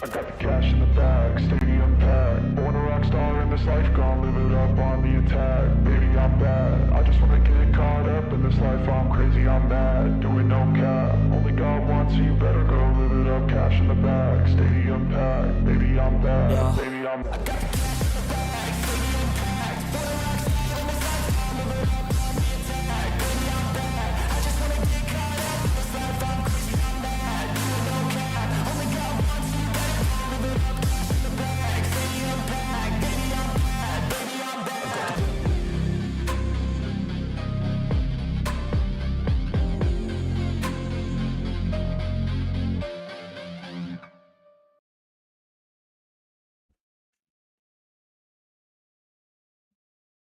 I got the cash in the bag, stadium packed. Born a rock star in this life, gonna live it up on the attack. Baby, I'm bad, I just wanna get caught up in this life. I'm crazy, I'm mad, doing no cap. Only God wants, so you better go live it up. Cash in the bag, stadium packed. Baby, I'm bad, yeah. Baby, I'm bad.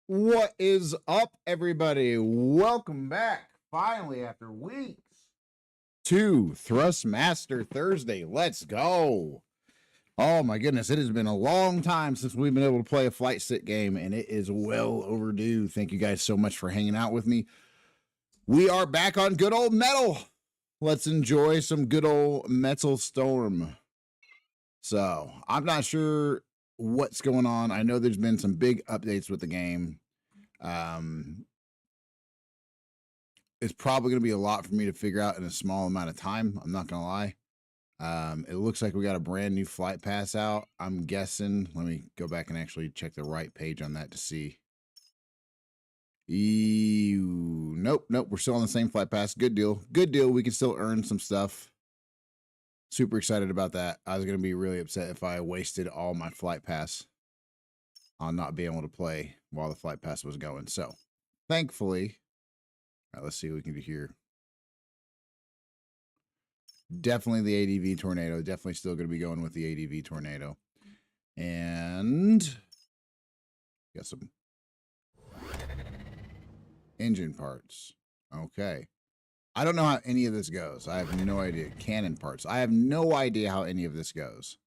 What is up, everybody? Welcome back, finally, after weeks, to Thrustmaster Thursday. Let's go. Oh, my goodness. It has been a long time since we've been able to play a flight sit game, and it is well overdue. Thank you guys so much for hanging out with me. We are back on good old metal. Let's enjoy some good old MetalStorm. So, I'm not sure what's going on. I know there's been some big updates with the game. It's probably going to be a lot for me to figure out in a small amount of time. I'm not going to lie. It looks like we got a brand new flight pass out. I'm guessing. Let me go back and actually check the right page on that to see. Nope. We're still on the same flight pass. Good deal. Good deal. We can still earn some stuff. Super excited about that. I was going to be really upset if I wasted all my flight pass on not being able to play while the flight pass was going. So, thankfully, all right, let's see what we can do here. Definitely the ADV Tornado. Definitely still going to be going with the ADV Tornado. And got some engine parts. Okay. I don't know how any of this goes. I have no idea. Cannon parts. I have no idea how any of this goes.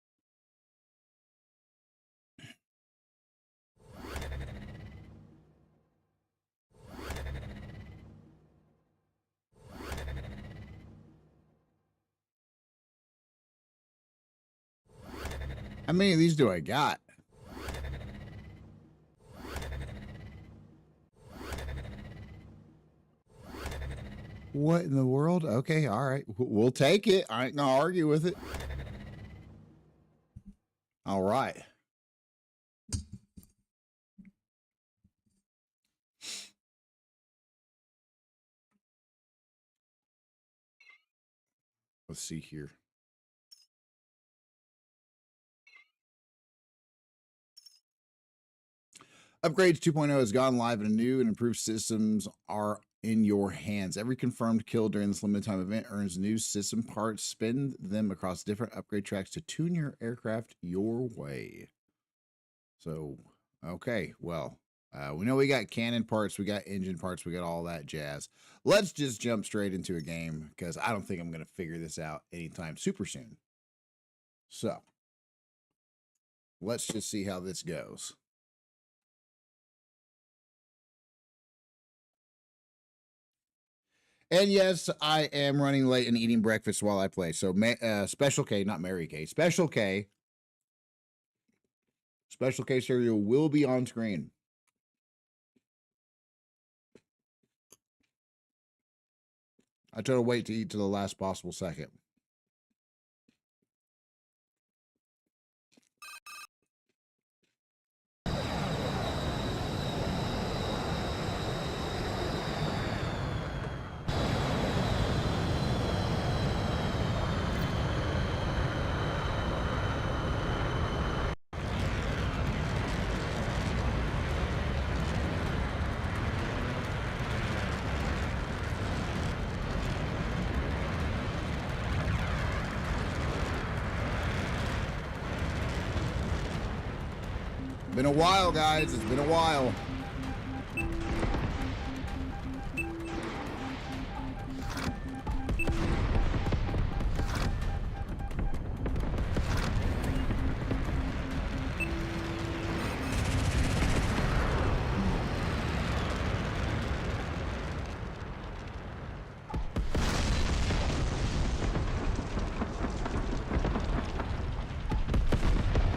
How many of these do I got? What in the world? Okay, all right. We'll take it. I ain't gonna argue with it. All right. Let's see here. Upgrades 2.0 has gone live and new and improved systems are in your hands. Every confirmed kill during this limited time event earns new system parts. Spin them across different upgrade tracks to tune your aircraft your way. So, okay, well, we know we got cannon parts, we got engine parts, we got all that jazz. Let's just jump straight into a game because I don't think I'm going to figure this out anytime super soon. So, let's just see how this goes. And yes, I am running late and eating breakfast while I play. So, Special K, not Mary K, Special K. Special K cereal will be on screen. I try to wait to eat to the last possible second. Been a while, guys. It's been a while.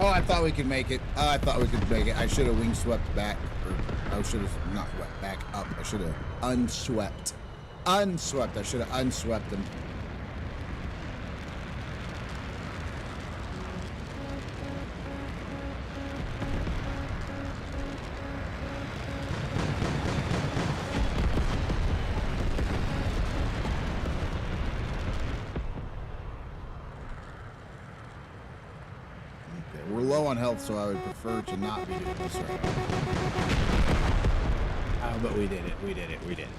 Oh, I thought we could make it. I thought we could make it. I should have wing swept back. Or I should have not wet back up. I should have unswept. Unswept. I should have unswept him. We're low on health, so I would prefer to not be doing this right now. Oh, but we did it. We did it. We did it.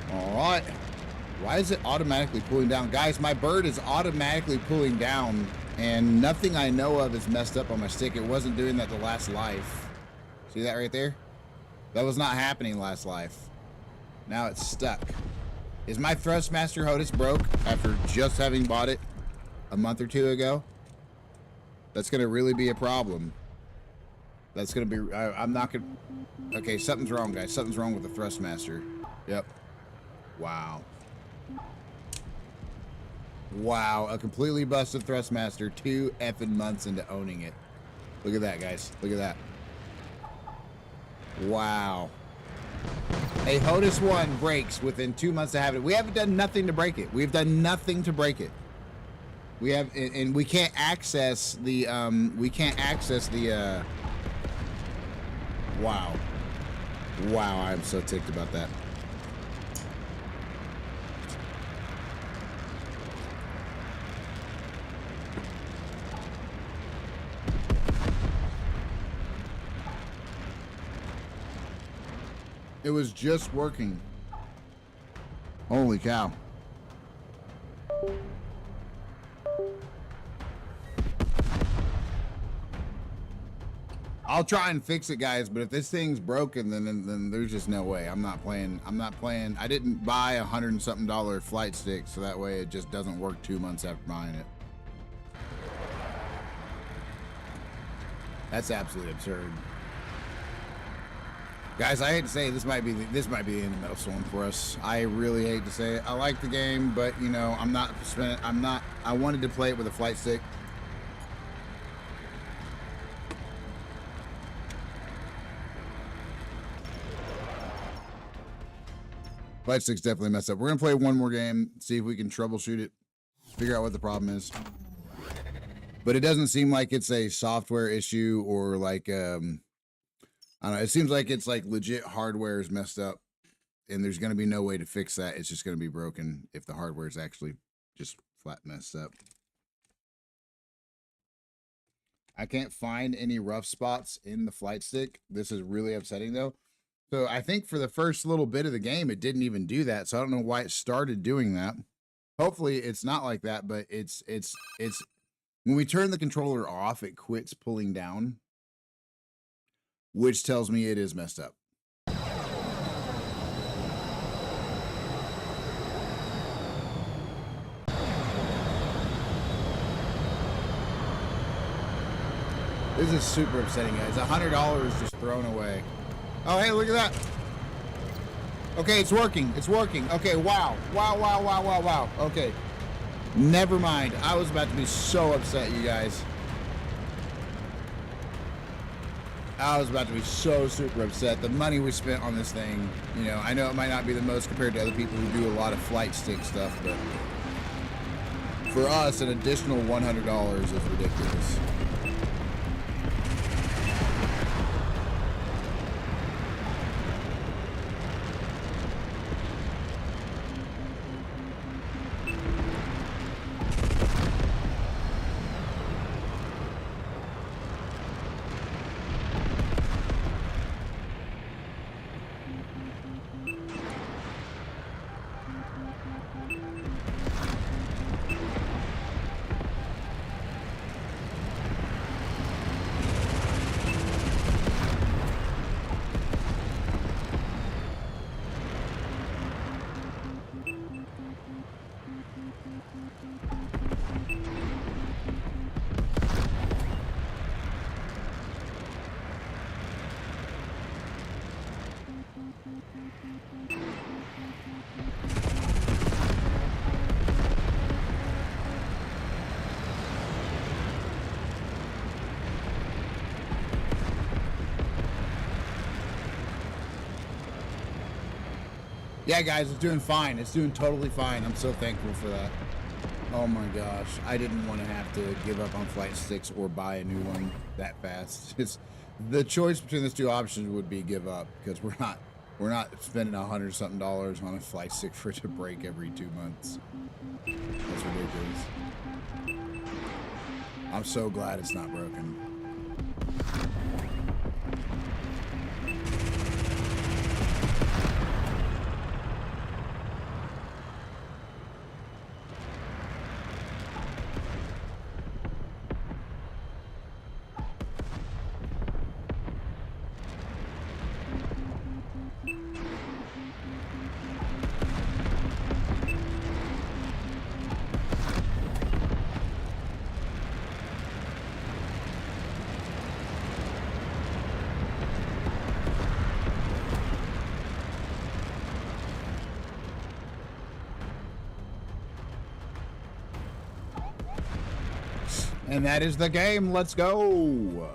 Okay. All right. Why is it automatically pulling down? Guys, my bird is automatically pulling down, and nothing I know of is messed up on my stick. It wasn't doing that the last life. See that right there? That was not happening last life. Now it's stuck. Is my Thrustmaster HOTUS broke after just having bought it a month or two ago? That's going to really be a problem. That's going to be... I'm not going to... Okay, something's wrong, guys. Something's wrong with the Thrustmaster. Yep. Wow. Wow. A completely busted Thrustmaster 2 effing months into owning it. Look at that, guys. Look at that. Wow. A HOTUS 1 breaks within 2 months of having it. We haven't done nothing to break it. We've done nothing to break it. We have, and we can't access the, wow. Wow, I'm so ticked about that. It was just working. Holy cow. I'll try and fix it, guys, but if this thing's broken, then there's just no way. I'm not playing. I didn't buy $100 and something flight stick, so that way it just doesn't work 2 months after buying it. That's absolutely absurd. Guys, I hate to say it, this might be the end of MetalStorm for us. I really hate to say it. I like the game, but you know, I wanted to play it with a flight stick. Flight stick's definitely messed up. We're gonna play one more game, see if we can troubleshoot it, figure out what the problem is. But it doesn't seem like it's a software issue or like I don't know, it seems like it's like legit hardware is messed up and there's going to be no way to fix that. It's just going to be broken if the hardware is actually just flat messed up. I can't find any rough spots in the flight stick. This is really upsetting though. So I think for the first little bit of the game, it didn't even do that. So I don't know why it started doing that. Hopefully it's not like that, but it's when we turn the controller off, it quits pulling down, which tells me it is messed up. This is super upsetting, guys. $100 just thrown away. Oh, hey, look at that. Okay, it's working. It's working. Okay, wow. Wow. Okay. Never mind. I was about to be so upset, you guys. I was about to be so super upset. The money we spent on this thing, you know, I know it might not be the most compared to other people who do a lot of flight stick stuff, but for us, an additional $100 is ridiculous. Yeah, guys, it's doing fine. It's doing totally fine. I'm so thankful for that. Oh my gosh, I didn't want to have to give up on flight sticks or buy a new one that fast. It's the choice between those two options would be give up, because we're not spending $100-something on a flight stick for it to break every 2 months. That's ridiculous. I'm so glad it's not broken. And that is the game. Let's go.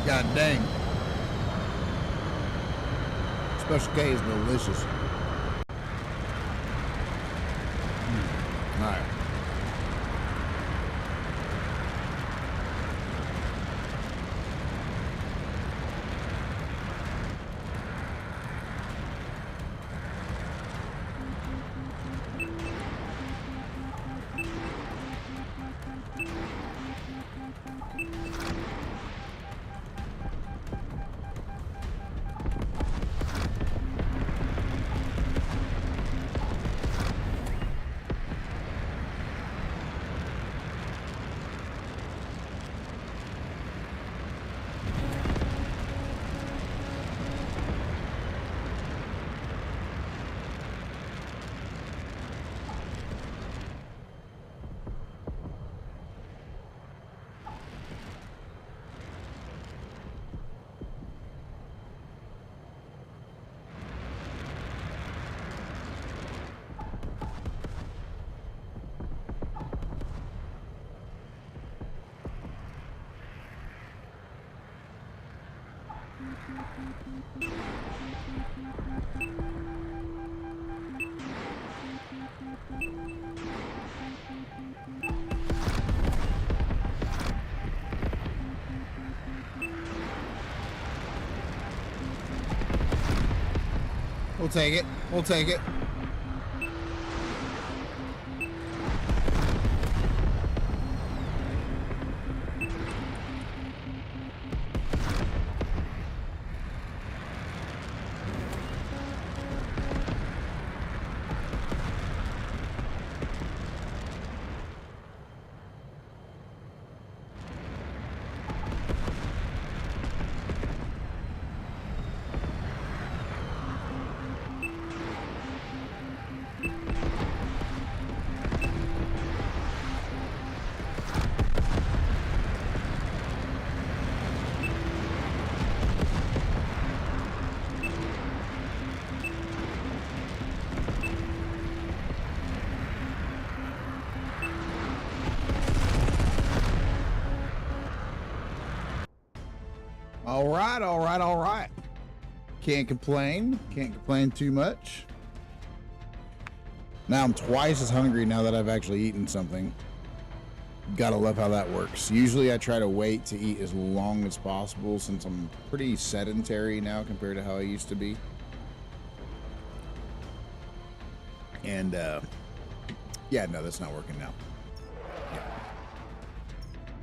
God dang. Special K is delicious. All right. We'll take it. We'll take it. All right, all right, all right. Can't complain. Can't complain too much. Now I'm twice as hungry now that I've actually eaten something. Gotta love how that works. Usually I try to wait to eat as long as possible since I'm pretty sedentary now compared to how I used to be. And yeah, no, that's not working now. Yeah.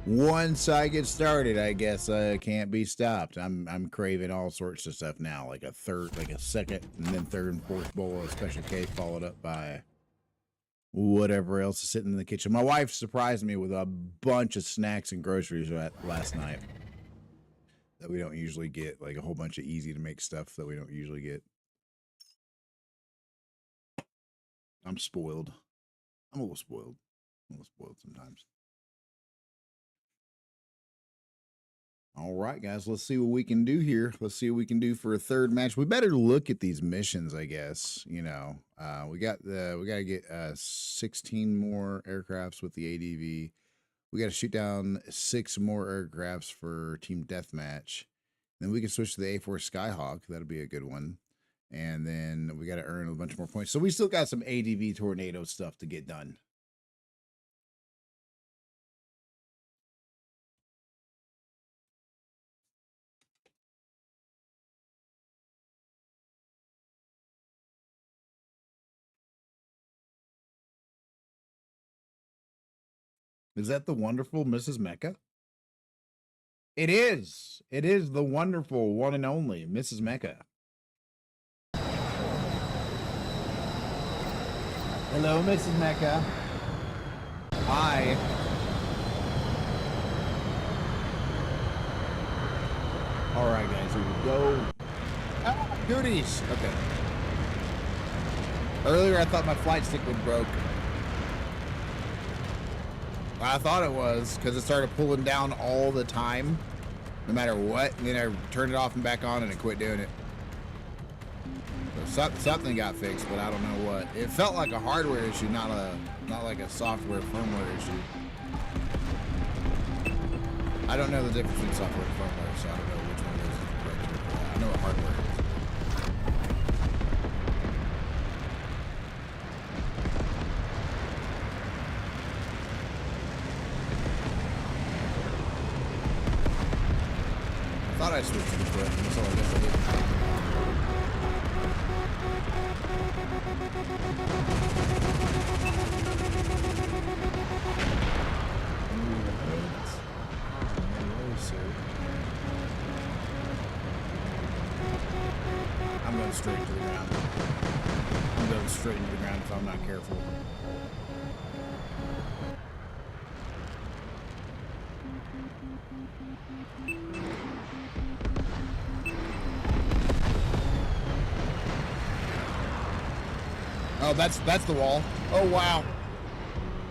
Once I get started, I guess I can't be stopped. I'm craving all sorts of stuff now, like a second, and then third and fourth bowl of Special K, followed up by whatever else is sitting in the kitchen. My wife surprised me with a bunch of snacks and groceries last night that we don't usually get, like a whole bunch of easy to make stuff that we don't usually get. I'm spoiled. I'm a little spoiled. I'm a little spoiled sometimes. All right, guys, let's see what we can do here. Let's see what we can do for a third match. We better look at these missions, I guess. You know, we got to get 16 more aircrafts with the ADV. We got to shoot down 6 more aircrafts for Team Deathmatch. Then we can switch to the A4 Skyhawk. That'll be a good one. And then we got to earn a bunch more points. So we still got some ADV tornado stuff to get done. Is that the wonderful Mrs. Mecca? It is. It is the wonderful one and only Mrs. Mecca. Hello, Mrs. Mecca. Hi. All right, guys, here we go. Ah, goodies. Okay. Earlier, I thought my flight stick was broke. I thought it was because it started pulling down all the time, no matter what. And then I turned it off and back on, and it quit doing it. So something got fixed, but I don't know what. It felt like a hardware issue, not like a software firmware issue. I don't know the difference between software and firmware, so I don't know which one of those is correct. I know what hardware is. I thought I switched to the foot, so I guess I didn't. I'm going straight to the ground. I'm going straight into the ground if I'm not careful. Oh, that's the wall. Oh, wow.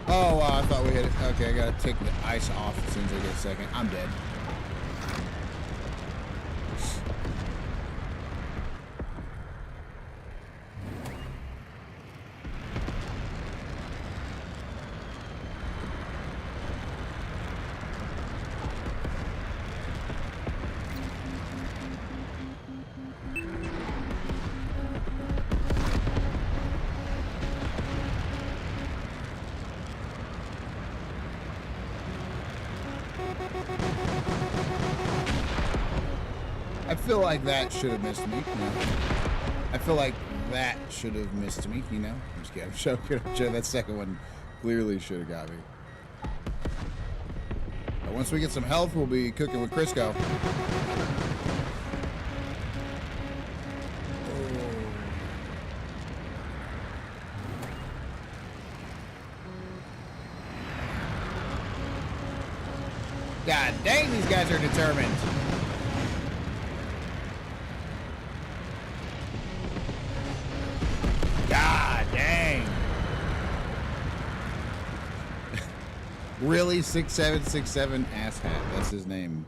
Oh, wow, I thought we hit it. Okay, I gotta take the ice off as soon as I get a second. I'm dead. I feel like that should have missed me. You know? I feel like that should have missed me, you know? I'm just kidding. I'm joking. That second one clearly should have got me. But once we get some health, we'll be cooking with Crisco. God dang, these guys are determined. God dang. Really? 6767 asshat. That's his name.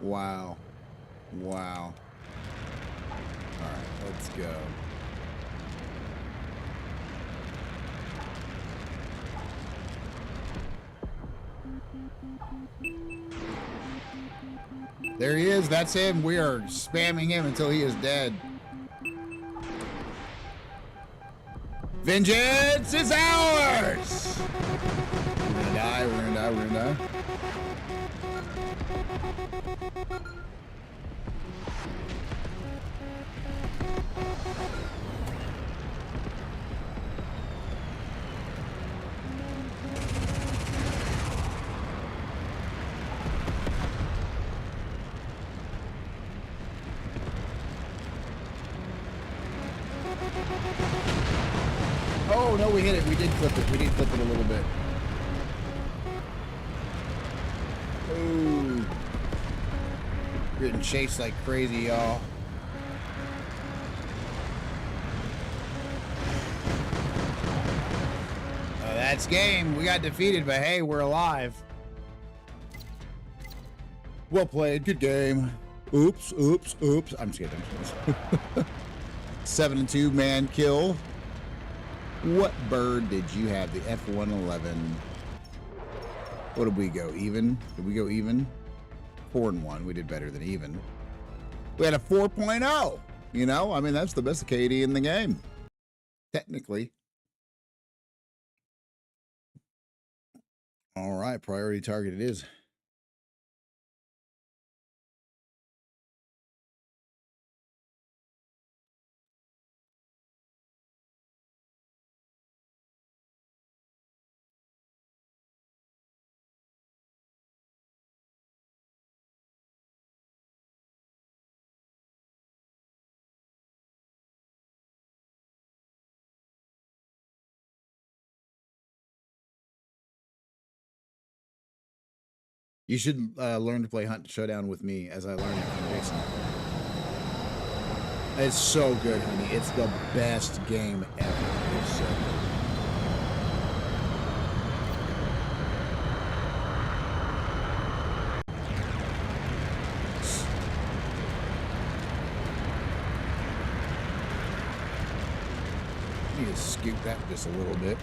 Wow. Wow. Alright, let's go. There he is. That's him. We are spamming him until he is dead. Vengeance is ours! We're gonna die, we're gonna die, we're gonna die. Oh, no, we hit it. We did clip it. We did clip it a little bit. Ooh. Getting chased like crazy, y'all. That's game. We got defeated, but hey, we're alive. Well played. Good game. Oops, oops, oops. I'm just kidding. 7-2 man kill. What bird did you have? The F-111. What did we go? Even? Did we go even? 4-1. We did better than even. We had a 4.0. You know, I mean, that's the best KD in the game. Technically. All right, priority target it is. You should learn to play Hunt Showdown with me as I learn it from Jason. It's so good, honey. It's the best game ever. It's so good. I need to scoot that just a little bit.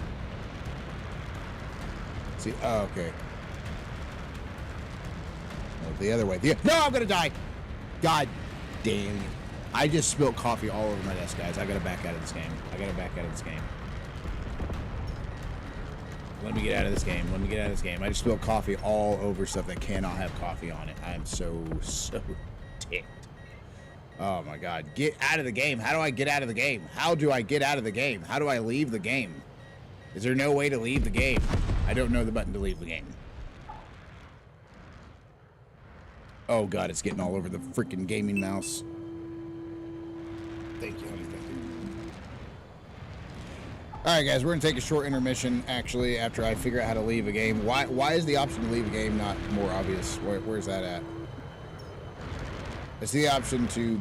See, oh, okay. The other way. No, I'm gonna die. God damn. I just spilled coffee all over my desk, guys. I gotta back out of this game. I gotta back out of this game. Let me get out of this game. Let me get out of this game. I just spilled coffee all over stuff that cannot have coffee on it. I'm so ticked. Oh my God. Get out of the game. How do I get out of the game? How do I get out of the game? How do I leave the game? Is there no way to leave the game? I don't know the button to leave the game. Oh God, it's getting all over the freaking gaming mouse. Thank you, honey. Thank you. All right, guys, we're gonna take a short intermission. Actually, after I figure out how to leave a game. Why is the option to leave a game not more obvious? Where's that at? It's the option to.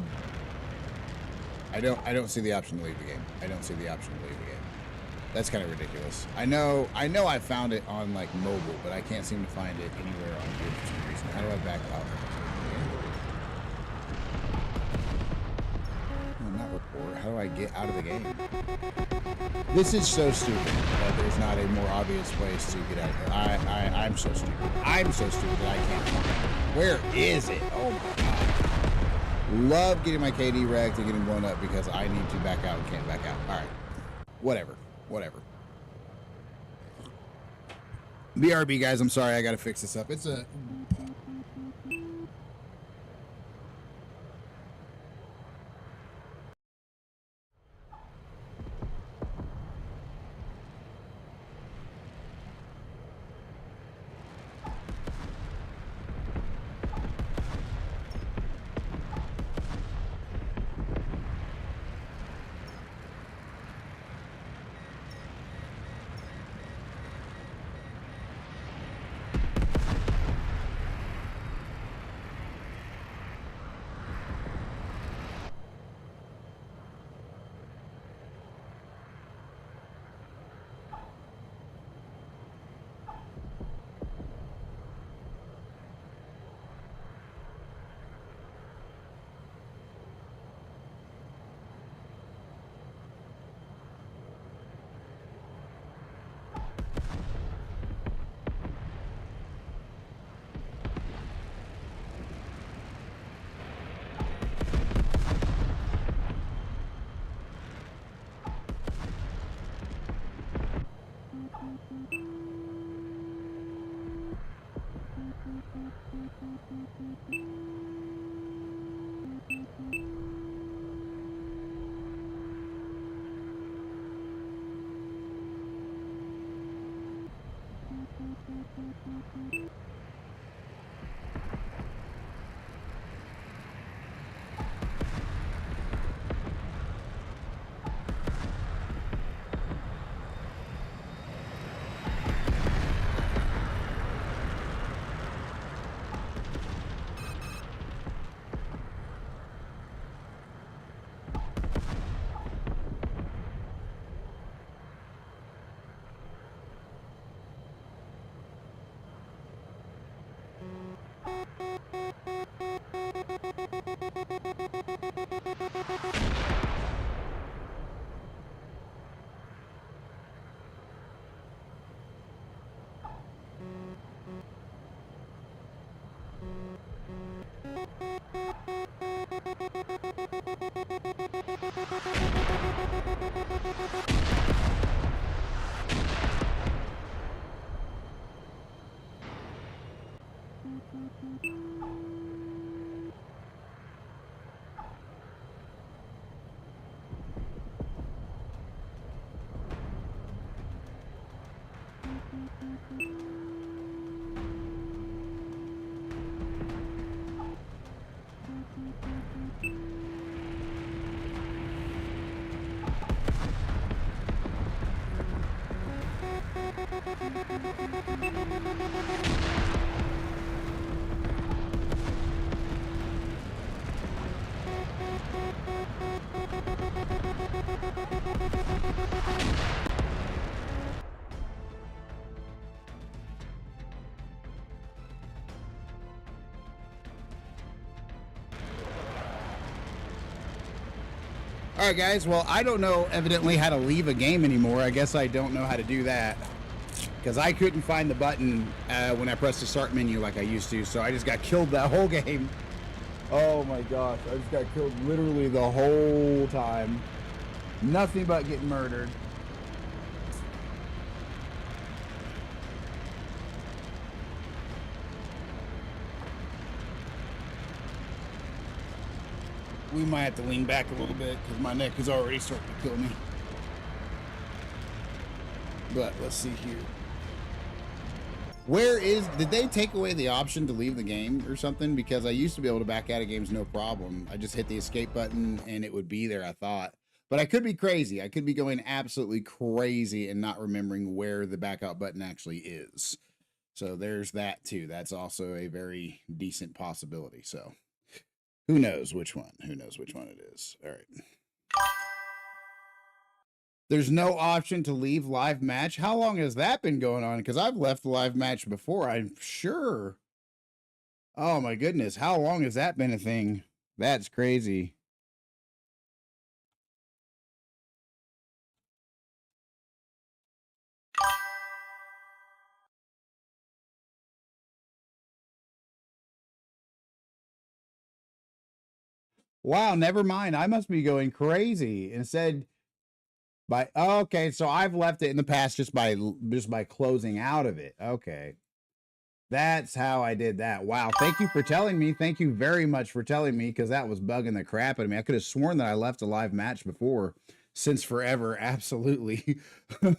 I don't see the option to leave the game. I don't see the option to leave the game. That's kind of ridiculous. I know I found it on like mobile, but I can't seem to find it anywhere on here for some reason. How do I back out? Not report. How do I get out of the game? This is so stupid that there's not a more obvious place to get out of here. I'm so stupid. I'm so stupid that I can't find it. Where is it? Oh my God. Love getting my KD wrecked and getting blown up because I need to back out and can't back out. All right. Whatever. Whatever. BRB, guys. I'm sorry. I got to fix this up. It's a... All right, guys. Well, I don't know, evidently, how to leave a game anymore. I guess I don't know how to do that because I couldn't find the button when I pressed the start menu like I used to. So I just got killed that whole game. Oh my gosh. I just got killed literally the whole time. Nothing but getting murdered. We might have to lean back a little bit because my neck is already starting to kill me. But let's see here. Did they take away the option to leave the game or something? Because I used to be able to back out of games no problem. I just hit the escape button and it would be there, I thought. But I could be crazy. I could be going absolutely crazy and not remembering where the back out button actually is. So there's that too. That's also a very decent possibility. So who knows which one? Who knows which one it is? All right. There's no option to leave live match. How long has that been going on? Because I've left the live match before, I'm sure. Oh my goodness. How long has that been a thing? That's crazy. Wow, never mind. I must be going crazy. Instead, okay, so I've left it in the past just by closing out of it. Okay. That's how I did that. Wow. Thank you for telling me. Thank you very much for telling me, because that was bugging the crap out of me. I could have sworn that I left a live match before. Since forever, absolutely. How's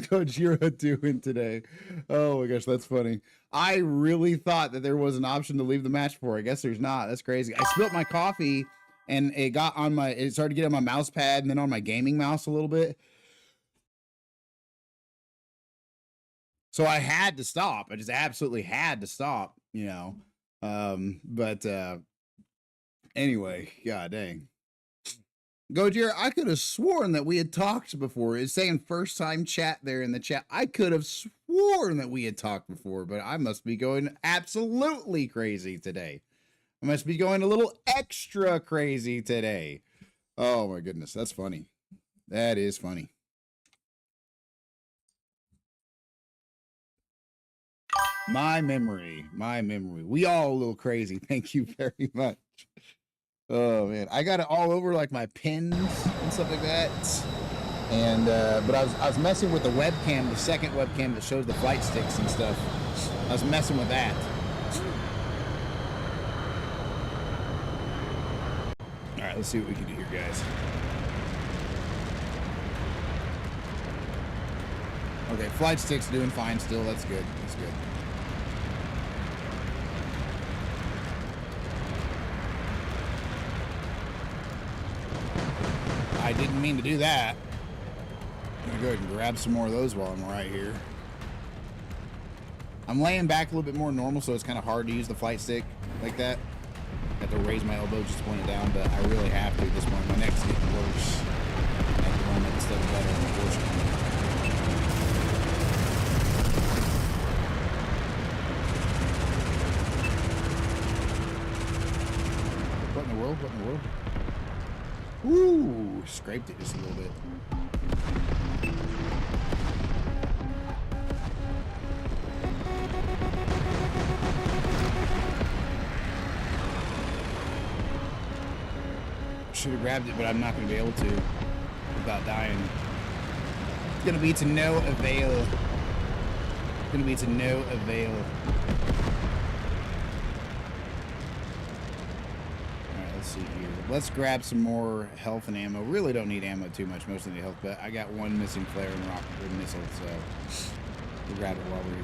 Gojira doing today? Oh my gosh, that's funny. I really thought that there was an option to leave the match for. I guess there's not. That's crazy. I spilled my coffee and it started to get on my mouse pad and then on my gaming mouse a little bit. So I had to stop. I just absolutely had to stop, you know. Anyway, god dang. Gojira, I could have sworn that we had talked before. It's saying first time chat there in the chat. I could have sworn that we had talked before, but I must be going absolutely crazy today. I must be going a little extra crazy today. Oh my goodness, that's funny. That is funny. My memory. We all a little crazy. Thank you very much. Oh man, I got it all over like my pins and stuff like that. And but I was messing with the webcam, the second webcam that shows the flight sticks and stuff. I was messing with that. All right, let's see what we can do here, guys. Okay, flight sticks doing fine still. That's good. That's good. I didn't mean to do that. I'm gonna go ahead and grab some more of those while I'm right here. I'm laying back a little bit more normal, so it's kind of hard to use the flight stick like that. I have to raise my elbow just to point it down, but I really have to at this point. My neck's getting worse at the moment instead of better, unfortunately. What in the world? What in the world? Ooh, scraped it just a little bit. Should have grabbed it, but I'm not going to be able to without dying. It's going to be to no avail. Gonna be to no avail. Alright, let's see here. Let's grab some more health and ammo. Really don't need ammo too much, mostly need health, but I got one missing flare and rocket or missile, so we'll grab it while we're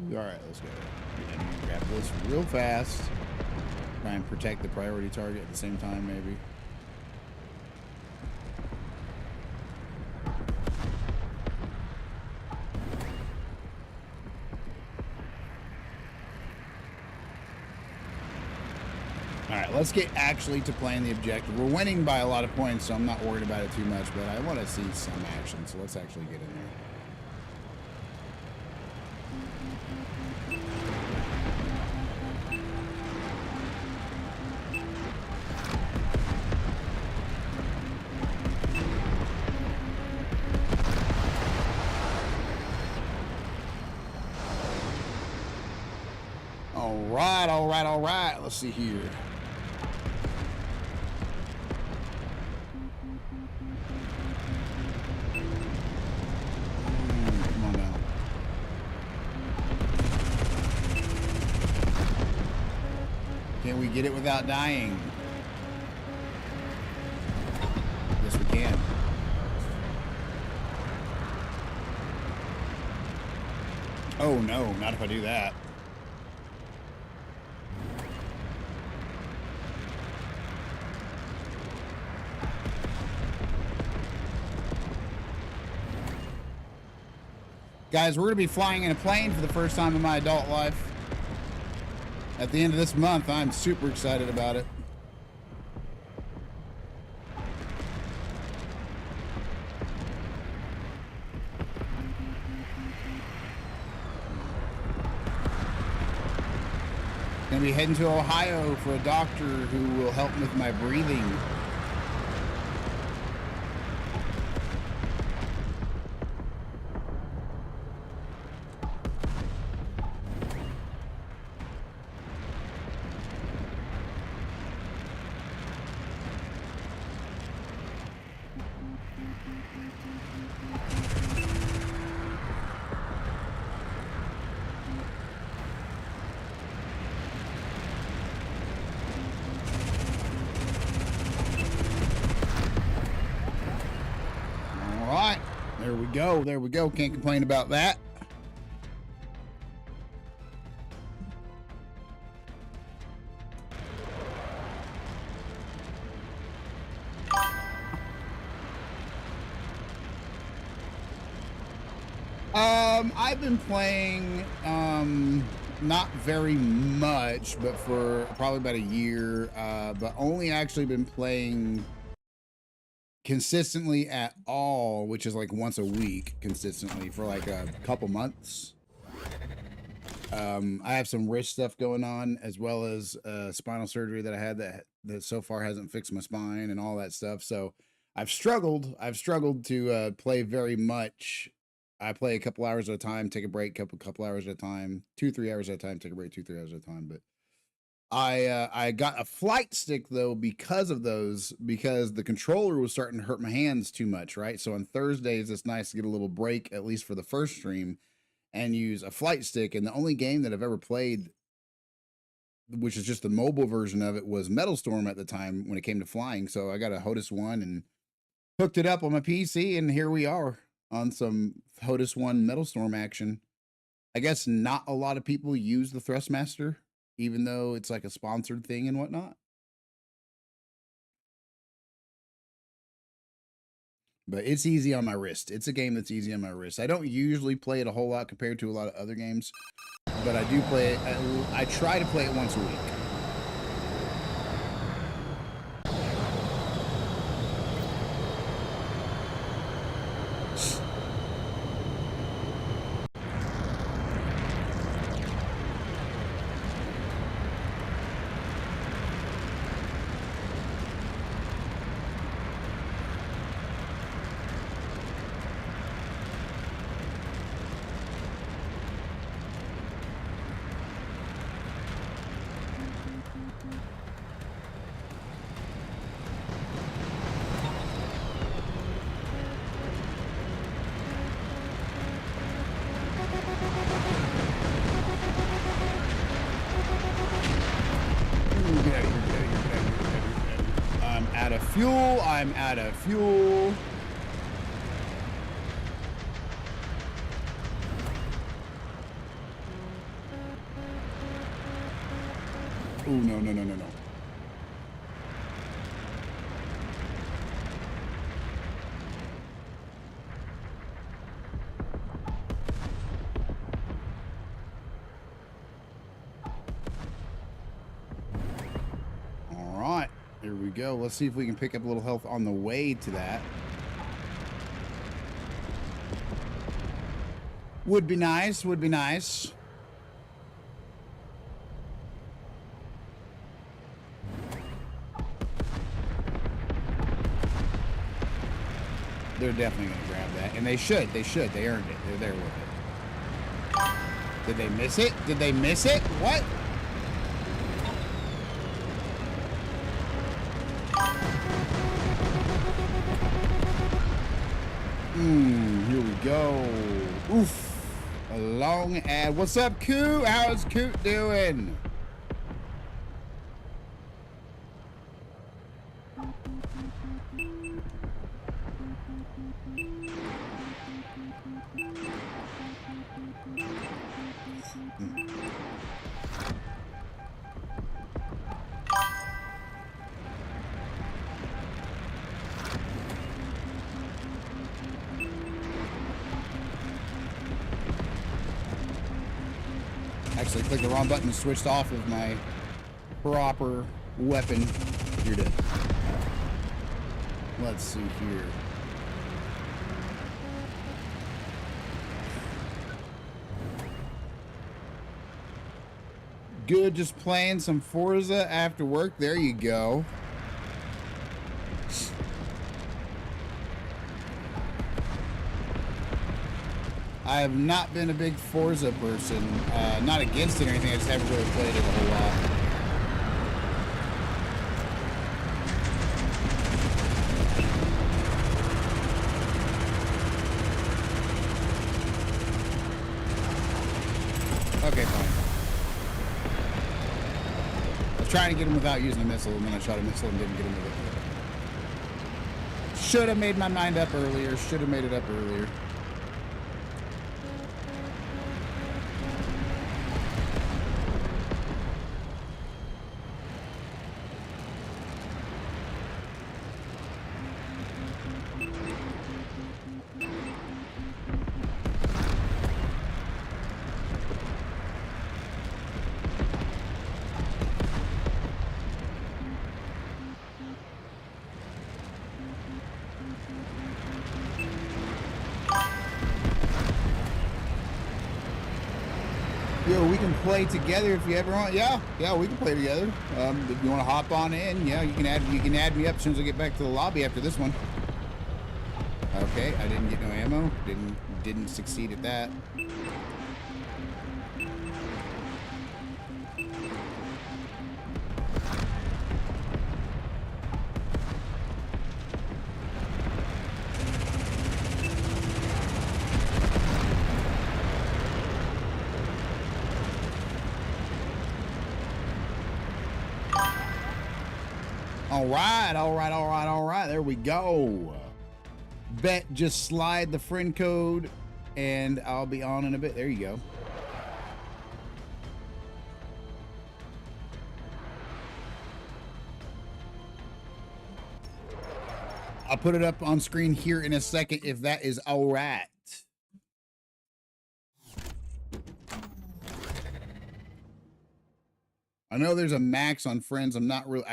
here. Alright, let's go. Yeah, I'm gonna grab this real fast. Try and protect the priority target at the same time, maybe. Alright, let's get actually to playing the objective. We're winning by a lot of points, so I'm not worried about it too much, but I want to see some action, so let's actually get in there. All right. Let's see here. Come on now. Can we get it without dying? Yes, we can. Oh no, not if I do that. Guys, we're going to be flying in a plane for the first time in my adult life. At the end of this month, I'm super excited about it. Going to be heading to Ohio for a doctor who will help with my breathing. There we go. Can't complain about that. I've been playing, not very much, but for probably about a year, but only actually been playing consistently at all, which is like once a week consistently for like a couple months. I have some wrist stuff going on, as well as spinal surgery that I had that so far hasn't fixed my spine and all that stuff. So I've struggled to play very much. I play a couple hours at a time, take a break, couple hours at a time, 2-3 hours at a time, take a break, 2-3 hours at a time. But I got a flight stick though because of those, because the controller was starting to hurt my hands too much, right? So on Thursdays, it's nice to get a little break, at least for the first stream, and use a flight stick. And the only game that I've ever played, which is just the mobile version of it, was MetalStorm at the time when it came to flying. So I got a HOTUS 1 and hooked it up on my PC, and here we are on some HOTUS 1 MetalStorm action. I guess not a lot of people use the Thrustmaster, even though it's like a sponsored thing and whatnot. But it's easy on my wrist. It's a game that's easy on my wrist. I don't usually play it a whole lot compared to a lot of other games, but I do play it. I try to play it once a week. fuel. I'm out of fuel. Oh, no, no, no, no, no. All right, here we go. Let's see if we can pick up a little health on the way to that. Would be nice, would be nice. They're definitely going to grab that. And they should. They should. They earned it. They're there with it. Did they miss it? Did they miss it? What? Here we go. Oof. A long ad. What's up, Coot? How's Coot doing? Actually clicked the wrong button and switched off of my proper weapon. You're dead. Let's see here. Good, just playing some Forza after work. There you go. I have not been a big Forza person. Not against it or anything, I just haven't really played it a whole lot. Okay, fine. I was trying to get him without using a missile, and then I shot a missile and didn't get him with it. Should have made my mind up earlier. Should have made it up earlier. Yo, we can play together if you ever want. Yeah, we can play together. If you want to hop on in, yeah, you can add me up as soon as I get back to the lobby after this one. Okay, I didn't get no ammo. Didn't succeed at that. All right. There we go. Bet just slide the friend code and I'll be on in a bit. There you go. I'll put it up on screen here in a second if that is all right. I know there's a max on friends. I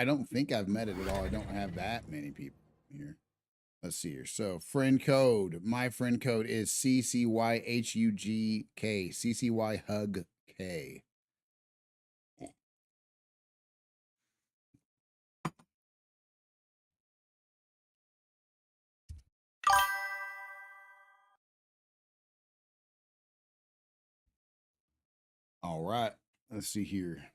don't think I've met it at all. I don't have that many people here. Let's see here. So friend code. My friend code is CCYHUGK. CCYHUGK. All right. Let's see here.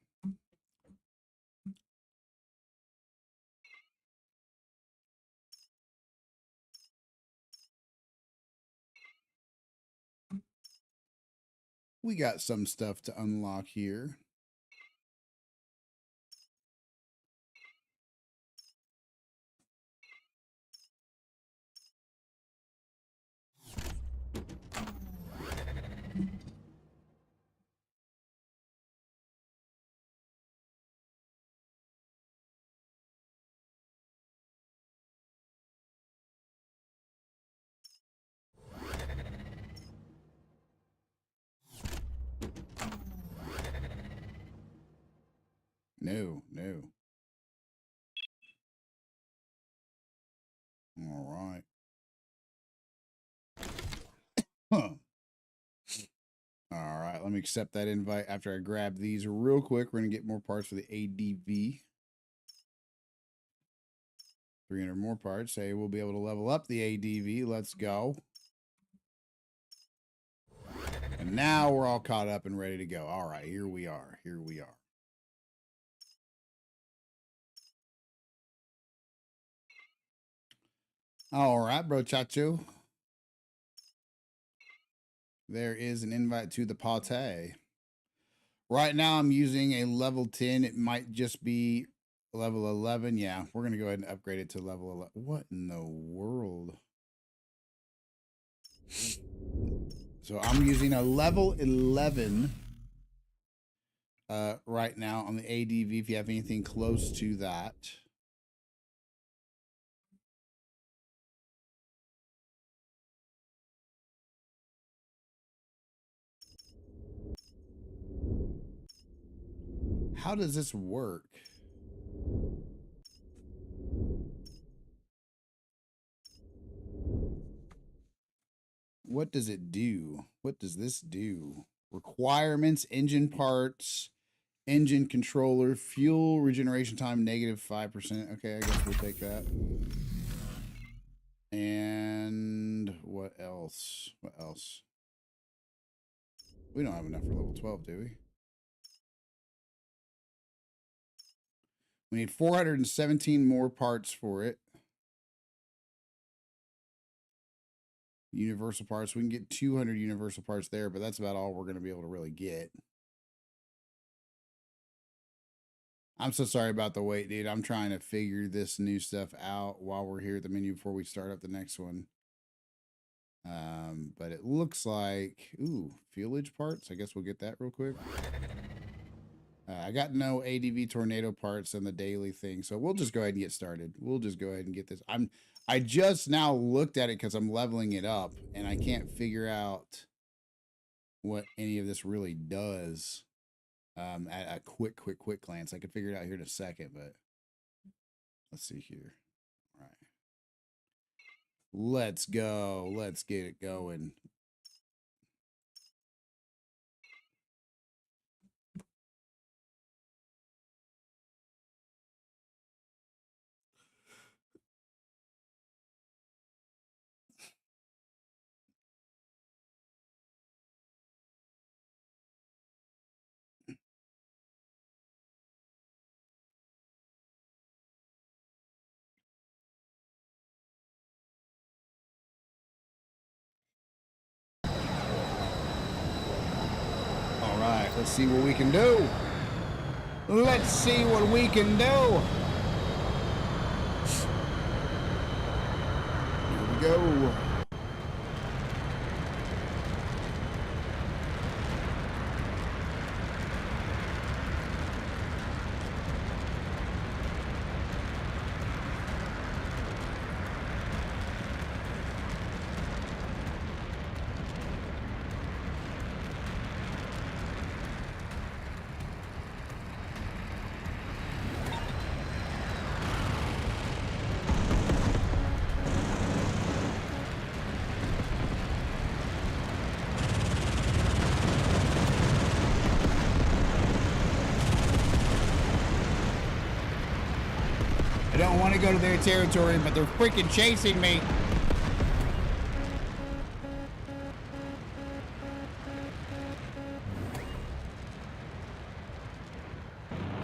We got some stuff to unlock here. No. All right. Huh. All right, let me accept that invite after I grab these real quick. We're going to get more parts for the ADV. 300 more parts. Say we'll be able to level up the ADV. Let's go. And now we're all caught up and ready to go. All right, here we are. Here we are. All right, bro Chacho. There is an invite to the party. Right now I'm using a level 10. It might just be level 11. Yeah, we're going to go ahead and upgrade it to level 11. What in the world? So I'm using a level 11 right now on the ADV. If you have anything close to that. How does this work? What does it do? What does this do? Requirements, engine parts, engine controller, fuel regeneration time, -5%. Okay, I guess we'll take that. And what else? What else? We don't have enough for level 12, do we? We need 417 more parts for it. Universal parts. We can get 200 universal parts there, but that's about all we're going to be able to really get. I'm so sorry about the wait, dude. I'm trying to figure this new stuff out while we're here at the menu before we start up the next one. But it looks like, ooh, fuelage parts. I guess we'll get that real quick. I got no ADV tornado parts in the daily thing, so we'll just go ahead and get started. We'll just go ahead and get this. I just now looked at it because I'm leveling it up, and I can't figure out what any of this really does at a quick glance. I could figure it out here in a second, but let's see here. All right. Let's go. Let's get it going. All right, let's see what we can do. Let's see what we can do. Here we go. I don't want to go to their territory, but they're freaking chasing me.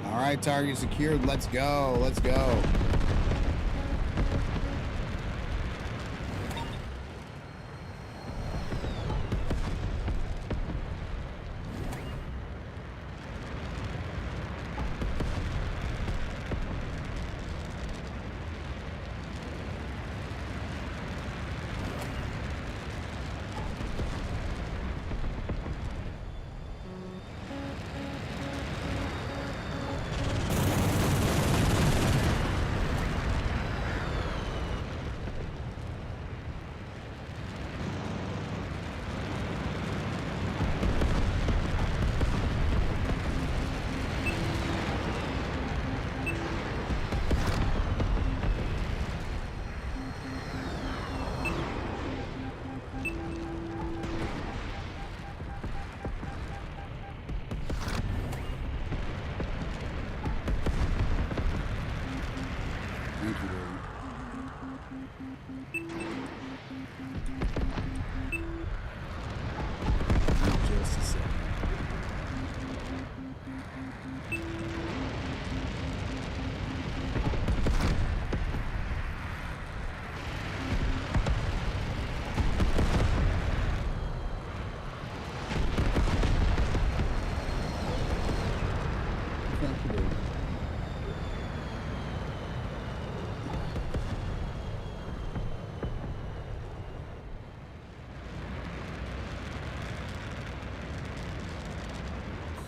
All right, target secured. Let's go. Let's go.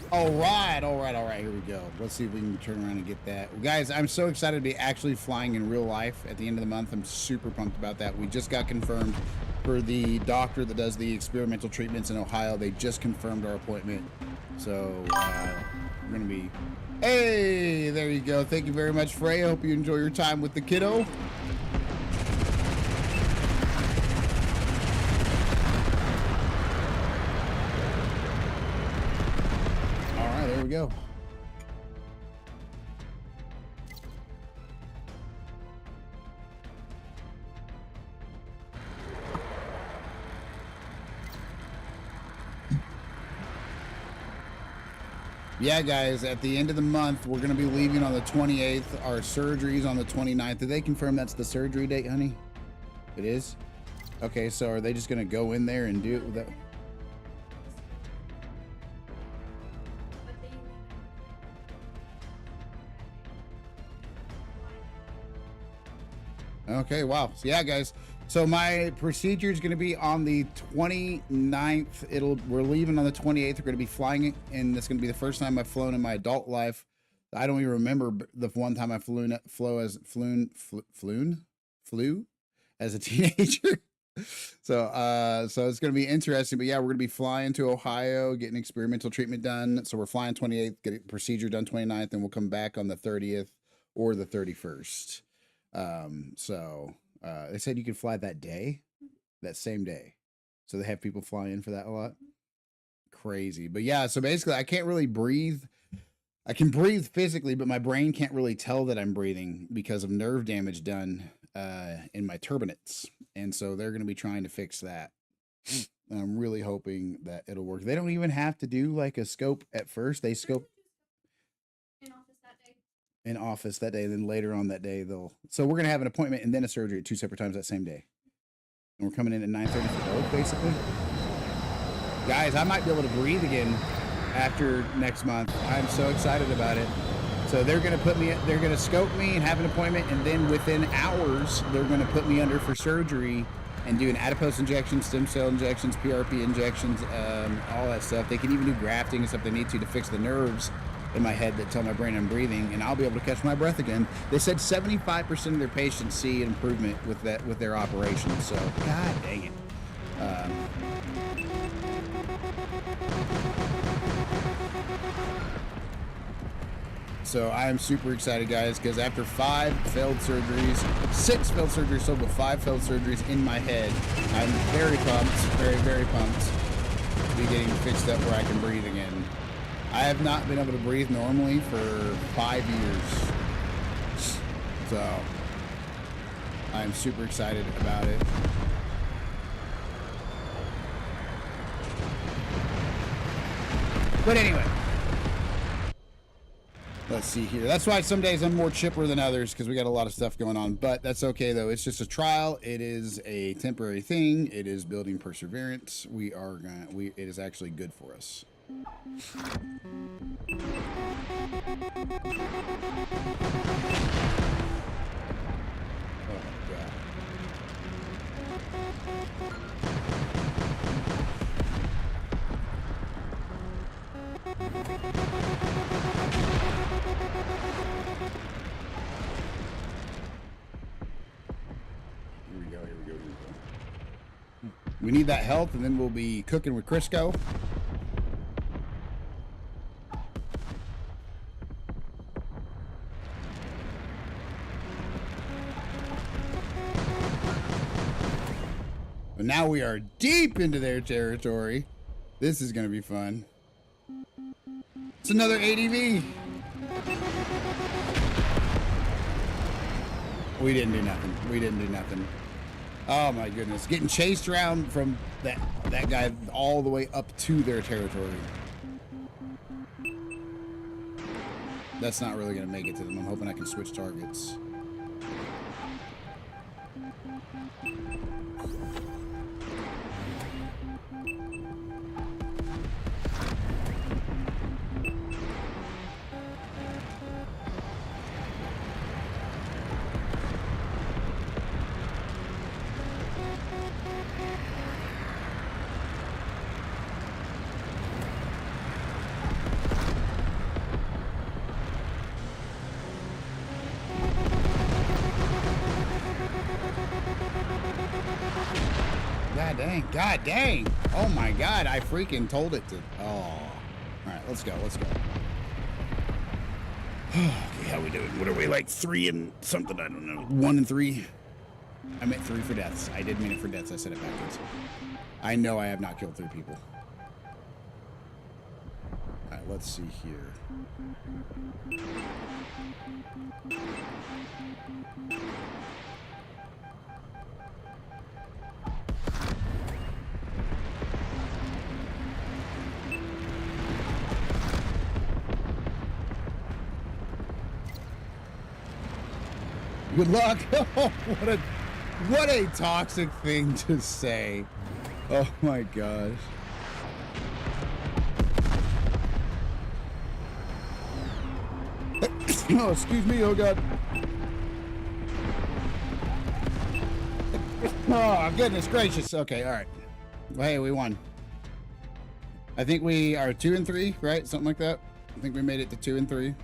All right, all right, all right. Here we go. Let's see if we can turn around and get that. Well, guys, I'm so excited to be actually flying in real life at the end of the month. I'm super pumped about that. We just got confirmed for the doctor that does the experimental treatments in Ohio. They just confirmed our appointment. So we're going to be... Hey, there you go. Thank you very much, Frey. I hope you enjoy your time with the kiddo. There we go. Yeah, guys, at the end of the month, we're going to be leaving on the 28th. Our surgery's on the 29th. Did they confirm that's the surgery date, honey? It is? Okay, so are they just going to go in there and do it without... Okay, wow. So yeah, guys. So my procedure is going to be on the 29th. We're leaving on the 28th. We're going to be flying it, and it's going to be the first time I've flown in my adult life. I don't even remember the one time I flew as a teenager. So it's going to be interesting. But yeah, we're going to be flying to Ohio, getting experimental treatment done. So we're flying 28th, getting procedure done 29th, and we'll come back on the 30th or the 31st. They said you could fly that day, that same day. So they have people fly in for that a lot. Crazy. But yeah, so basically I can't really breathe. I can breathe physically, but my brain can't really tell that I'm breathing because of nerve damage done in my turbinates. And so they're going to be trying to fix that. And I'm really hoping that it'll work. They don't even have to do like a scope at first. They scope in office that day, and then later on that day so we're gonna have an appointment and then a surgery at 2 separate times that same day, and we're coming in at 9:30 for both, basically. Guys, I might be able to breathe again after next month. I'm so excited about it. So they're gonna scope me and have an appointment, and then within hours they're gonna put me under for surgery and do an adipose injection, stem cell injections, PRP injections, all that stuff. They can even do grafting and stuff they need to fix the nerves in my head that tell my brain I'm breathing, and I'll be able to catch my breath again. They said 75% of their patients see an improvement with their operation. So, god dang it. So I am super excited, guys, because after 6 failed surgeries sold with 5 failed surgeries in my head, I'm very pumped, very, very pumped to be getting fixed up where I can breathe again. I have not been able to breathe normally for 5 years. So I'm super excited about it. But anyway, let's see here. That's why some days I'm more chipper than others, because we got a lot of stuff going on. But that's okay, though. It's just a trial. It is a temporary thing. It is building perseverance. It is actually good for us. Oh my god. Here we go. We need that health, and then we'll be cooking with Crisco. But now we are deep into their territory. This is going to be fun. It's another ADV. We didn't do nothing. Oh my goodness. Getting chased around from that guy all the way up to their territory. That's not really going to make it to them. I'm hoping I can switch targets. dang. God dang. Oh my God. I freaking told it to. Oh. All right, let's go. Let's go. Okay, how we doing? What are we, like 3 and something? I don't know. 1 and 3. I meant 3 for deaths. I did mean it for deaths. I said it backwards. I know I have not killed 3 people. All right, let's see here. Good luck. What a toxic thing to say. Oh my gosh. Oh, excuse me. Oh God. Oh, goodness gracious. Okay, all right. Well, hey, we won. I think we are 2 and 3, right? Something like that. I think we made it to 2 and 3.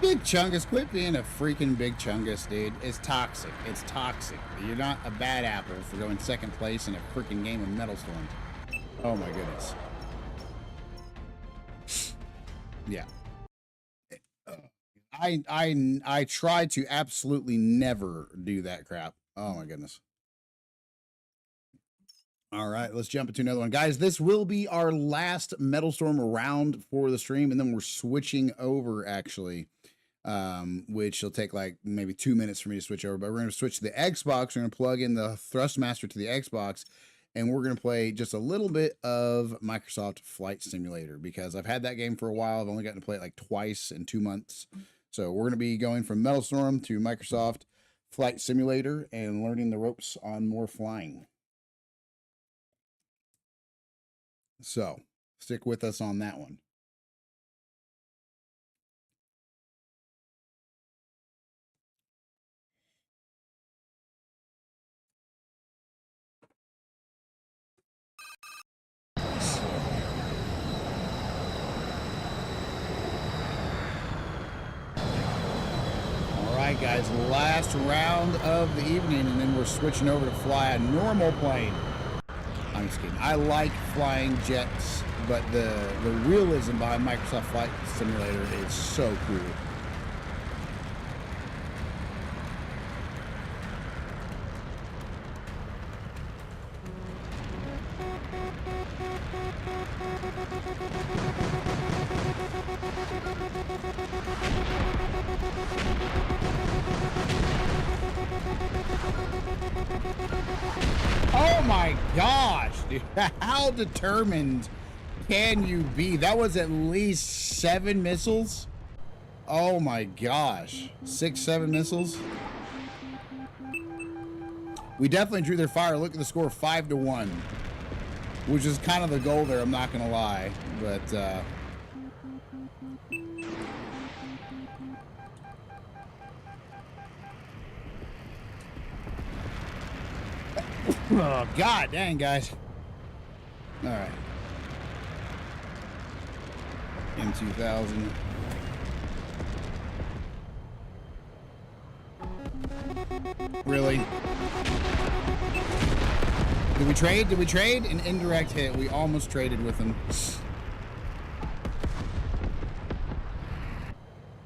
Big Chungus, quit being a freaking Big Chungus, dude. It's toxic. It's toxic. You're not a bad apple for going 2nd place in a freaking game of MetalStorm. Oh my goodness. Yeah. I try to absolutely never do that crap. Oh my goodness. All right, let's jump into another one. Guys, this will be our last MetalStorm round for the stream, and then we're switching over, actually, which will take like maybe 2 minutes for me to switch over. But we're going to switch to the Xbox. We're going to plug in the Thrustmaster to the Xbox, and we're going to play just a little bit of Microsoft Flight Simulator, because I've had that game for a while. I've only gotten to play it like twice in 2 months. So we're going to be going from MetalStorm to Microsoft Flight Simulator and learning the ropes on more flying. So stick with us on that one. All right, guys, last round of the evening, and then we're switching over to fly a normal plane. I'm just kidding. I like flying jets, but the realism behind Microsoft Flight Simulator is so cool. Oh my gosh, dude. How determined can you be? That was at least 7 missiles. Oh my gosh. 6, 7 missiles. We definitely drew their fire. Look at the score, 5-1, which is kind of the goal there, I'm not gonna lie. But oh, God dang, guys. All right. M2000. Really? Did we trade? Did we trade? An indirect hit. We almost traded with him.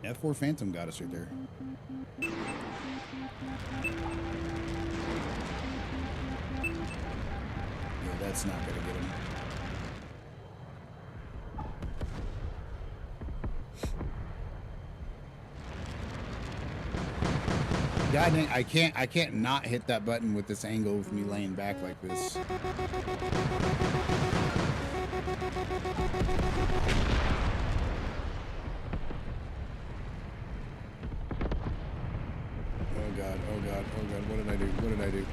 F4 Phantom got us right there. That's not gonna get him. God dang, I can't not hit that button with this angle with me laying back like this. Oh God, oh God, oh God, what did I do? What did I do?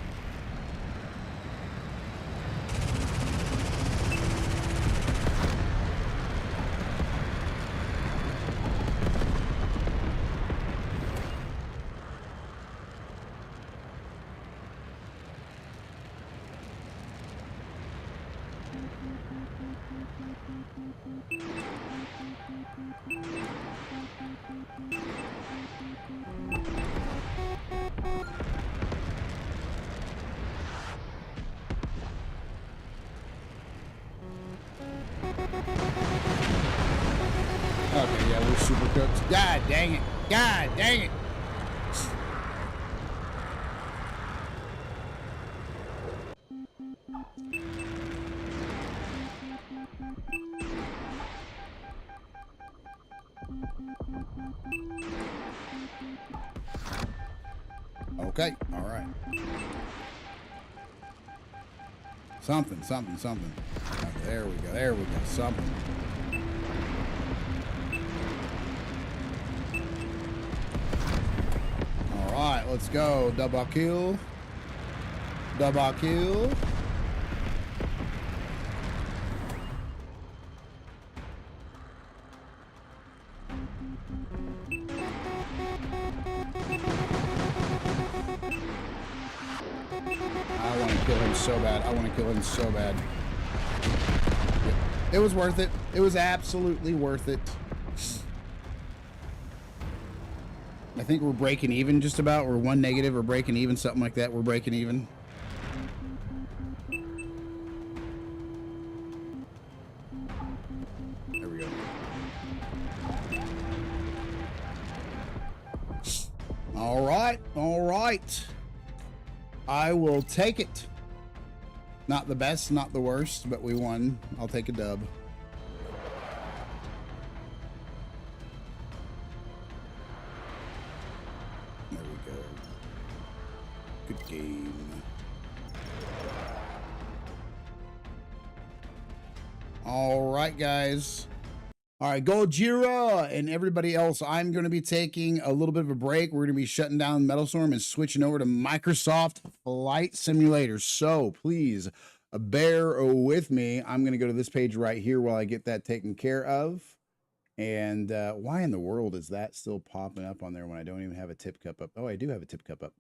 We're super cooked. God dang it. God dang it. Okay, all right. Something. Okay, there we go, something. All right, let's go. Double kill. Double kill. I want to kill him so bad. I want to kill him so bad. It was worth it. It was absolutely worth it. I think we're breaking even just about. We're one negative or breaking even, something like that. We're breaking even. There we go. All right. All right. I will take it. Not the best, not the worst, but we won. I'll take a dub. There we go. Good game. All right, guys. All right, Gojira and everybody else, I'm going to be taking a little bit of a break. We're going to be shutting down MetalStorm and switching over to Microsoft Flight Simulator. So please bear with me. I'm going to go to this page right here while I get that taken care of. And why in the world is that still popping up on there when I don't even have a tip cup up? Oh, I do have a tip cup up.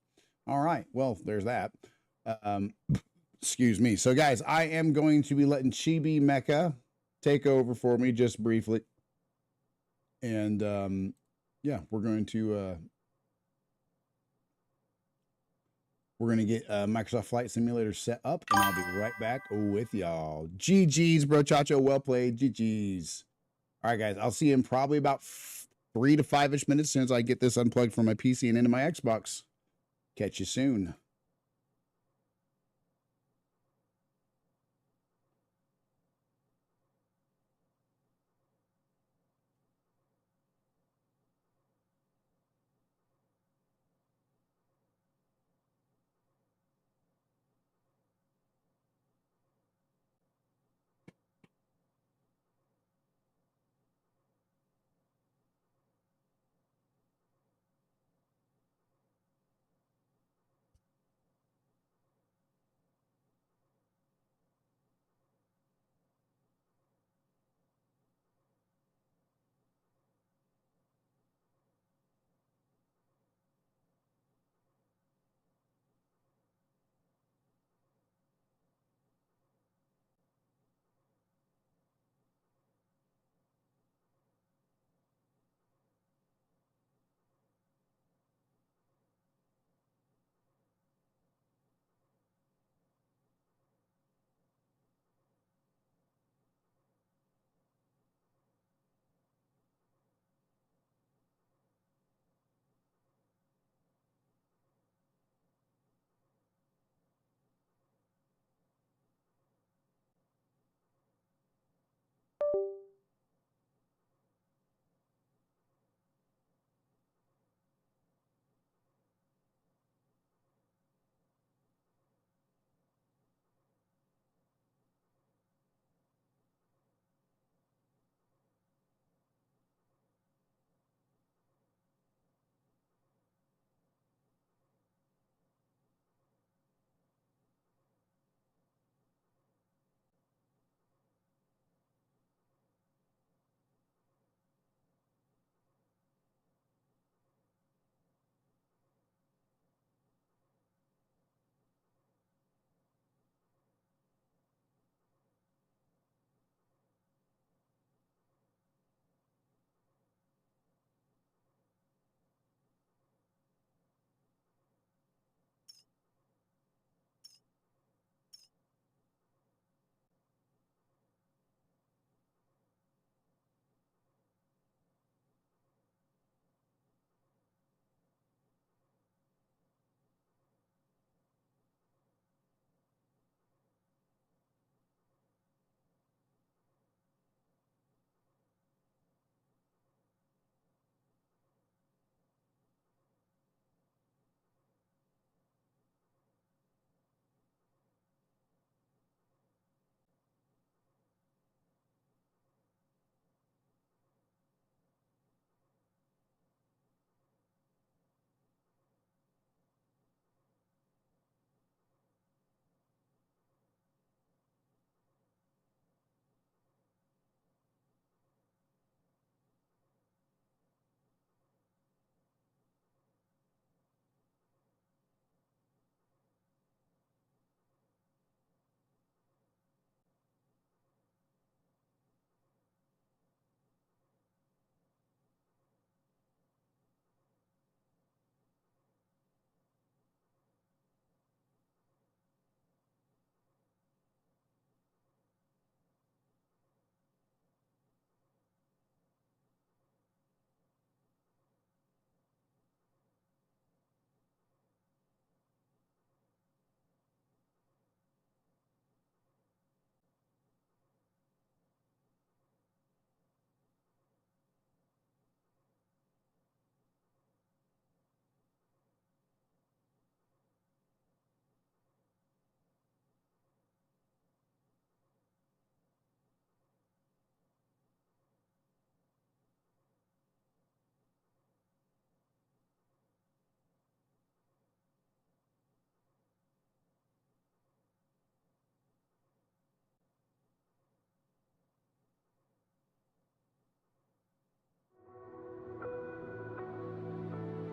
All right, well, there's that. Excuse me. So, guys, I am going to be letting Chibi Mecha take over for me just briefly. And yeah, we're going to get Microsoft Flight Simulator set up, and I'll be right back with y'all. GG's, bro, Chacho. Well played. GG's. All right, guys. I'll see you in probably about 3 to 5-ish minutes as soon as I get this unplugged from my PC and into my Xbox. Catch you soon.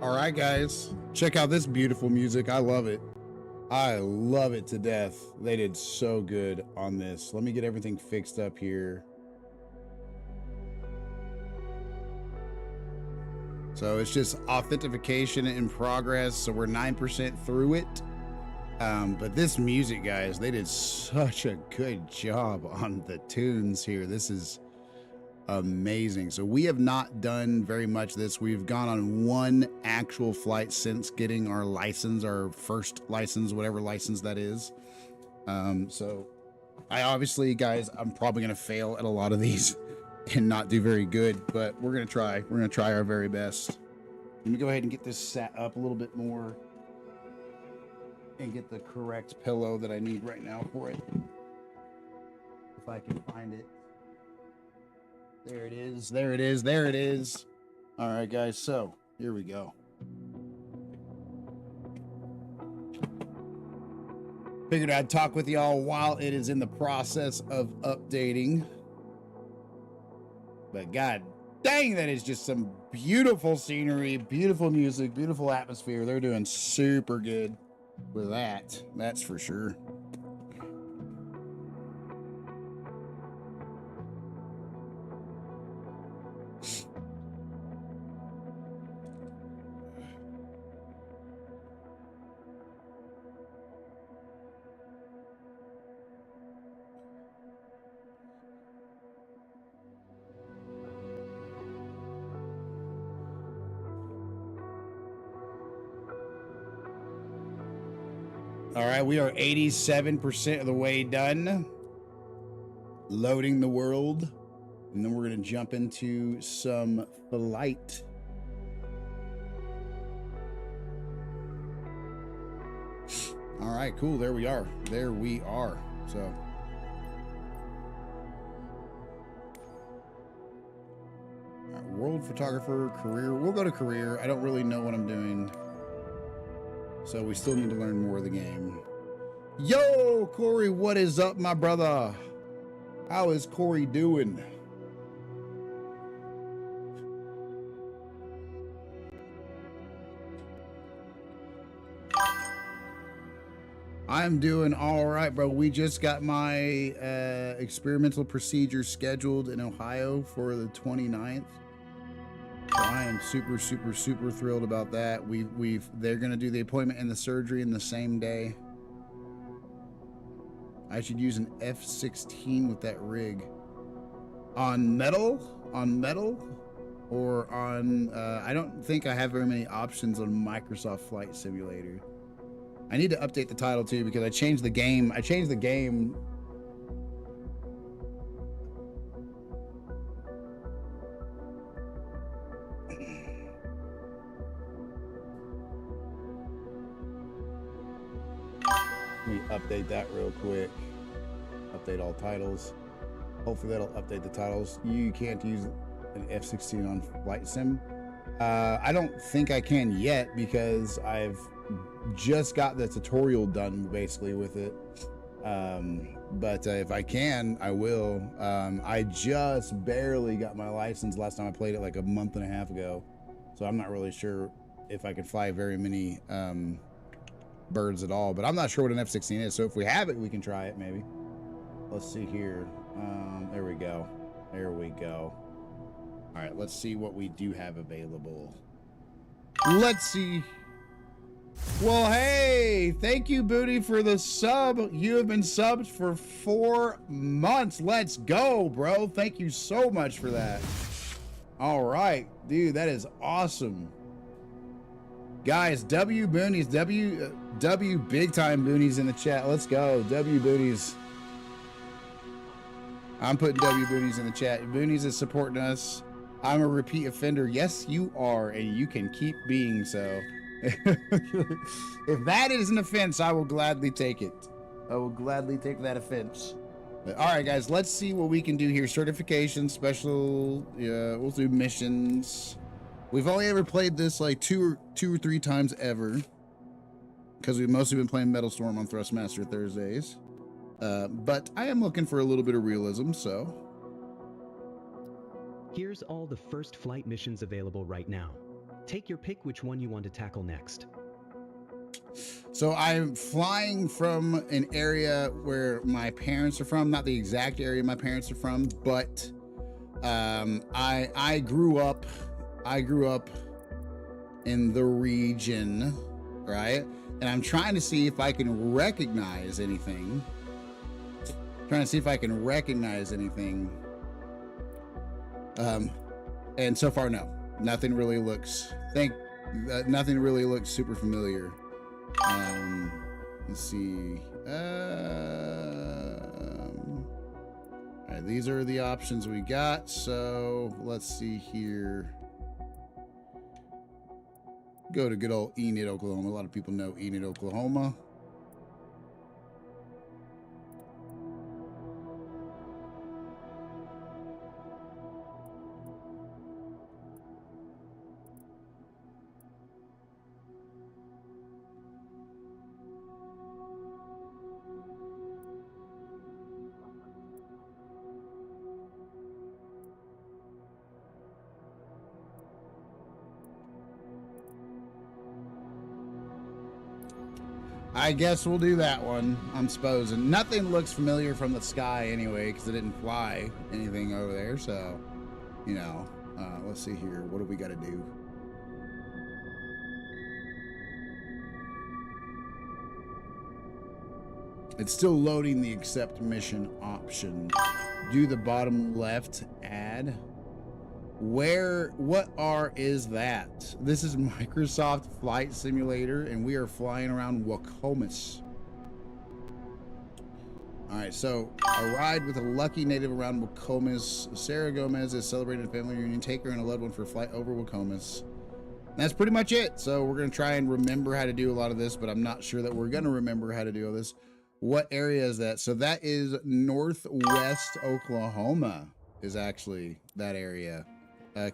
All right, guys, check out this beautiful music. I love it. I love it to death. They did so good on this. Let me get everything fixed up here. So it's just authentication in progress. So we're 9% through it. But this music, guys, they did such a good job on the tunes here. This is amazing. So we have not done very much of this. We've gone on one actual flight since getting our license, our first license, whatever license that is. So I obviously, guys, I'm probably going to fail at a lot of these and not do very good, but we're going to try. We're going to try our very best. Let me go ahead and get this set up a little bit more and get the correct pillow that I need right now for it. If I can find it. There it is. There it is. There it is. All right, guys. So here we go. Figured I'd talk with y'all while it is in the process of updating. But God dang, that is just some beautiful scenery, beautiful music, beautiful atmosphere. They're doing super good with that. That's for sure. All right, we are 87% of the way done. Loading the world. And then we're going to jump into some flight. All right, cool. There we are. There we are. So. All right, world photographer, career. We'll go to career. I don't really know what I'm doing. So we still need to learn more of the game. Yo, Corey, what is up, my brother? How is Corey doing? I'm doing all right, bro. We just got my experimental procedure scheduled in Ohio for the 29th. So I am super, super, super thrilled about that. They're gonna do the appointment and the surgery in the same day. I should use an F-16 with that rig. On metal, or on. I don't think I have very many options on Microsoft Flight Simulator. I need to update the title too because I changed the game. Let me update that real quick. Update all titles. Hopefully that'll update the titles. You can't use an F-16 on Flight Sim. I don't think I can yet because I've just got the tutorial done basically with it. But if I can, I will. I just barely got my license last time I played it like a month and a half ago. So I'm not really sure if I can fly very many birds at all, but I'm not sure what an F-16 is. So if we have it, we can try it maybe. Let's see here. There we go. There we go. All right, let's see what we do have available. Let's see. Well, hey, thank you, Booty, for the sub. You have been subbed for 4 months. Let's go, bro. Thank you so much for that. All right, dude, that is awesome. Guys, W Boonies, W big time Boonies in the chat. Let's go, W Boonies. I'm putting W Boonies in the chat. Boonies is supporting us. I'm a repeat offender. Yes, you are, and you can keep being so. If that is an offense, I will gladly take it. I will gladly take that offense. But, all right, guys, let's see what we can do here. Certification, special, we'll do missions. We've only ever played this like two or three times ever because we've mostly been playing MetalStorm on Thrustmaster Thursdays. But I am looking for a little bit of realism, so. Here's all the first flight missions available right now. Take your pick which one you want to tackle next. So I'm flying from an area where my parents are from, not the exact area my parents are from, but I grew up in the region, right? And I'm trying to see if I can recognize anything. And so far, no. Nothing really looks super familiar. Let's see. All right, these are the options we got. So let's see here. Go to good old Enid, Oklahoma. A lot of people know Enid, Oklahoma. I guess we'll do that one, I'm supposing. Nothing looks familiar from the sky anyway, because it didn't fly anything over there, so, you know. Let's see here. What do we got to do? It's still loading the accept mission option. Do the bottom left add. What R is that? This is Microsoft Flight Simulator, and we are flying around Wacomas. All right, so a ride with a lucky native around Wacomas. Sarah Gomez is celebrating a family reunion. Take her and a loved one for a flight over Wacomas. That's pretty much it. So we're gonna try and remember how to do a lot of this, but I'm not sure that we're gonna remember how to do all this. What area is that? So that is northwest Oklahoma is actually that area.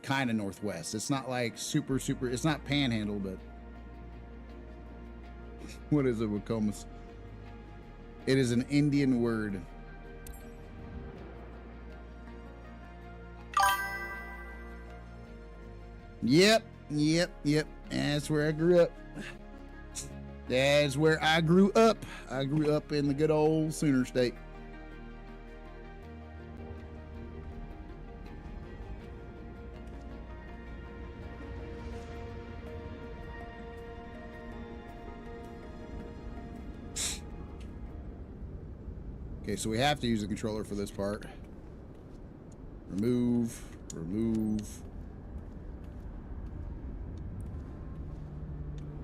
Kind of northwest. It's not like super, it's not panhandle, but what is it, Wacomas? It is an Indian word. Yep. That's where I grew up. That's where I grew up. I grew up in the good old Sooner State. Okay, so we have to use the controller for this part. Remove.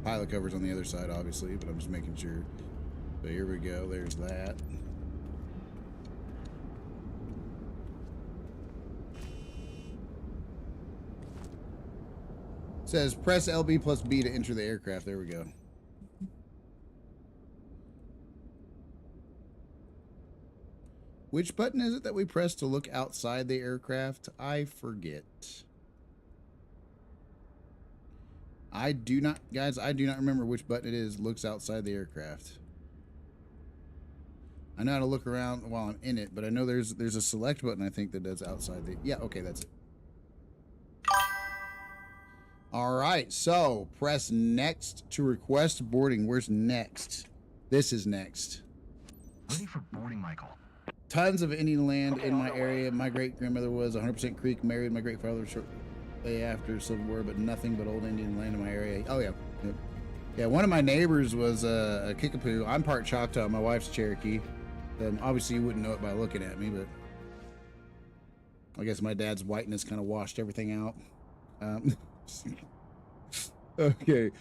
Pilot cover's on the other side, obviously, but I'm just making sure. So here we go. There's that. It says press LB plus B to enter the aircraft. There we go. Which button is it that we press to look outside the aircraft? I forget. I do not remember which button it is looks outside the aircraft. I know how to look around while I'm in it, but I know there's a select button I think that does outside the... Yeah, okay, that's it. All right, so press next to request boarding. Where's next? This is next. Ready for boarding, Michael. Tons of Indian land in my area. My great-grandmother was 100% Creek, married my great-father shortly after Civil War, but nothing but old Indian land in my area. Oh, yeah. Yep. Yeah, one of my neighbors was a Kickapoo. I'm part Choctaw. My wife's Cherokee. Obviously, you wouldn't know it by looking at me, but I guess my dad's whiteness kind of washed everything out. Okay.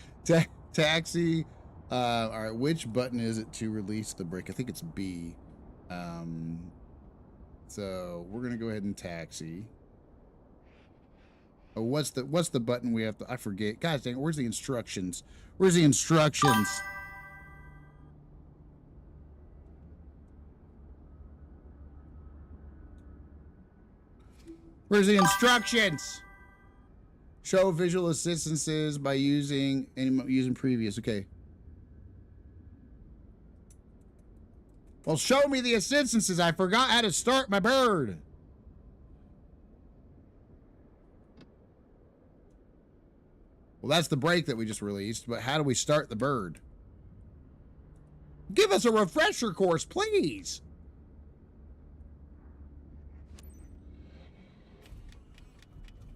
Taxi. All right, which button is it to release the brake? I think it's B. So we're gonna go ahead and taxi. Oh, what's the button we have to? I forget. God dang it! Where's the instructions? Where's the instructions? Where's the instructions? Show visual assistances by using previous. Okay. Well, show me the instances. I forgot how to start my bird. Well, that's the brake that we just released, but how do we start the bird? Give us a refresher course, please.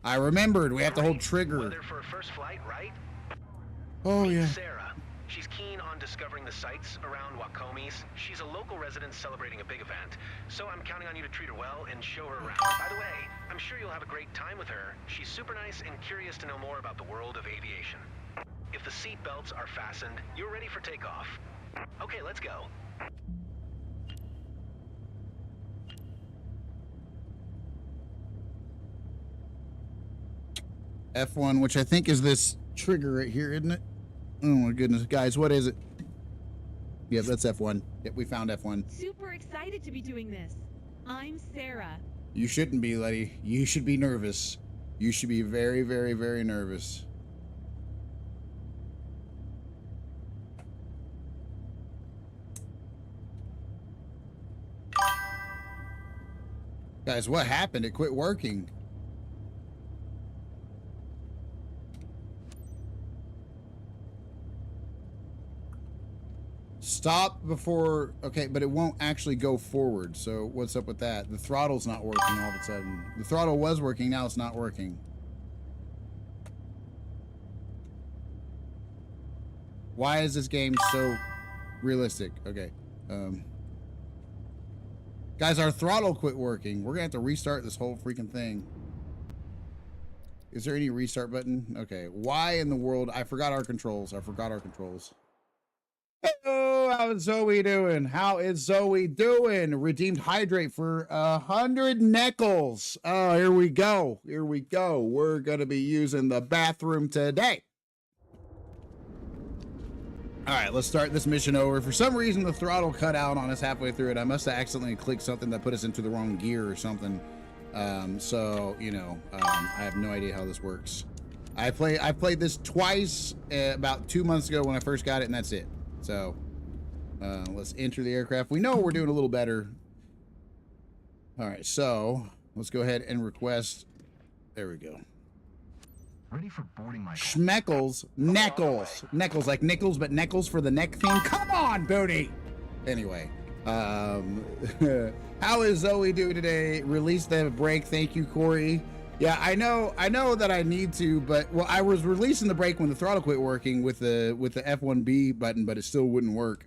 I remembered. We have to hold trigger. Weather for a first flight, right? Oh, yeah. Sarah. She's keen on discovering the sights around Wacomies. She's a local resident celebrating a big event, so I'm counting on you to treat her well and show her around. By the way, I'm sure you'll have a great time with her. She's super nice and curious to know more about the world of aviation. If the seat belts are fastened, you're ready for takeoff. Okay, let's go. F1, which I think is this trigger right here, isn't it? Oh my goodness, guys, what is it? Yep, that's F1. Yep, we found F1. Super excited to be doing this. I'm Sarah. You shouldn't be, Letty. You should be nervous. You should be very, very, very nervous. Guys, what happened? It quit working. Stop before, okay, but it won't actually go forward. So what's up with that? The throttle's not working all of a sudden. The throttle was working, now it's not working. Why is this game so realistic? Okay. Guys, our throttle quit working. We're gonna have to restart this whole freaking thing. Is there any restart button? Okay. Why in the world? I forgot our controls. I forgot our controls. Hello, how is Zoe doing? How is Zoe doing? Redeemed hydrate for 100 nickels. Oh, here we go. Here we go. We're gonna be using the bathroom today. All right, let's start this mission over. For some reason, the throttle cut out on us halfway through it. I must have accidentally clicked something that put us into the wrong gear or something. So, you know, I have no idea how this works. I played this twice about 2 months ago when I first got it, and that's it. So, let's enter the aircraft. We know we're doing a little better. All right, so let's go ahead and request. There we go. Ready for boarding, Michael. Schmeckles, Neckles, Neckles like nickels, but Neckles for the neck theme. Come on, booty. Anyway, how is Zoe doing today? Release the brake. Thank you, Corey. Yeah, I know that I need to, but well, I was releasing the brake when the throttle quit working with the F1B button, but it still wouldn't work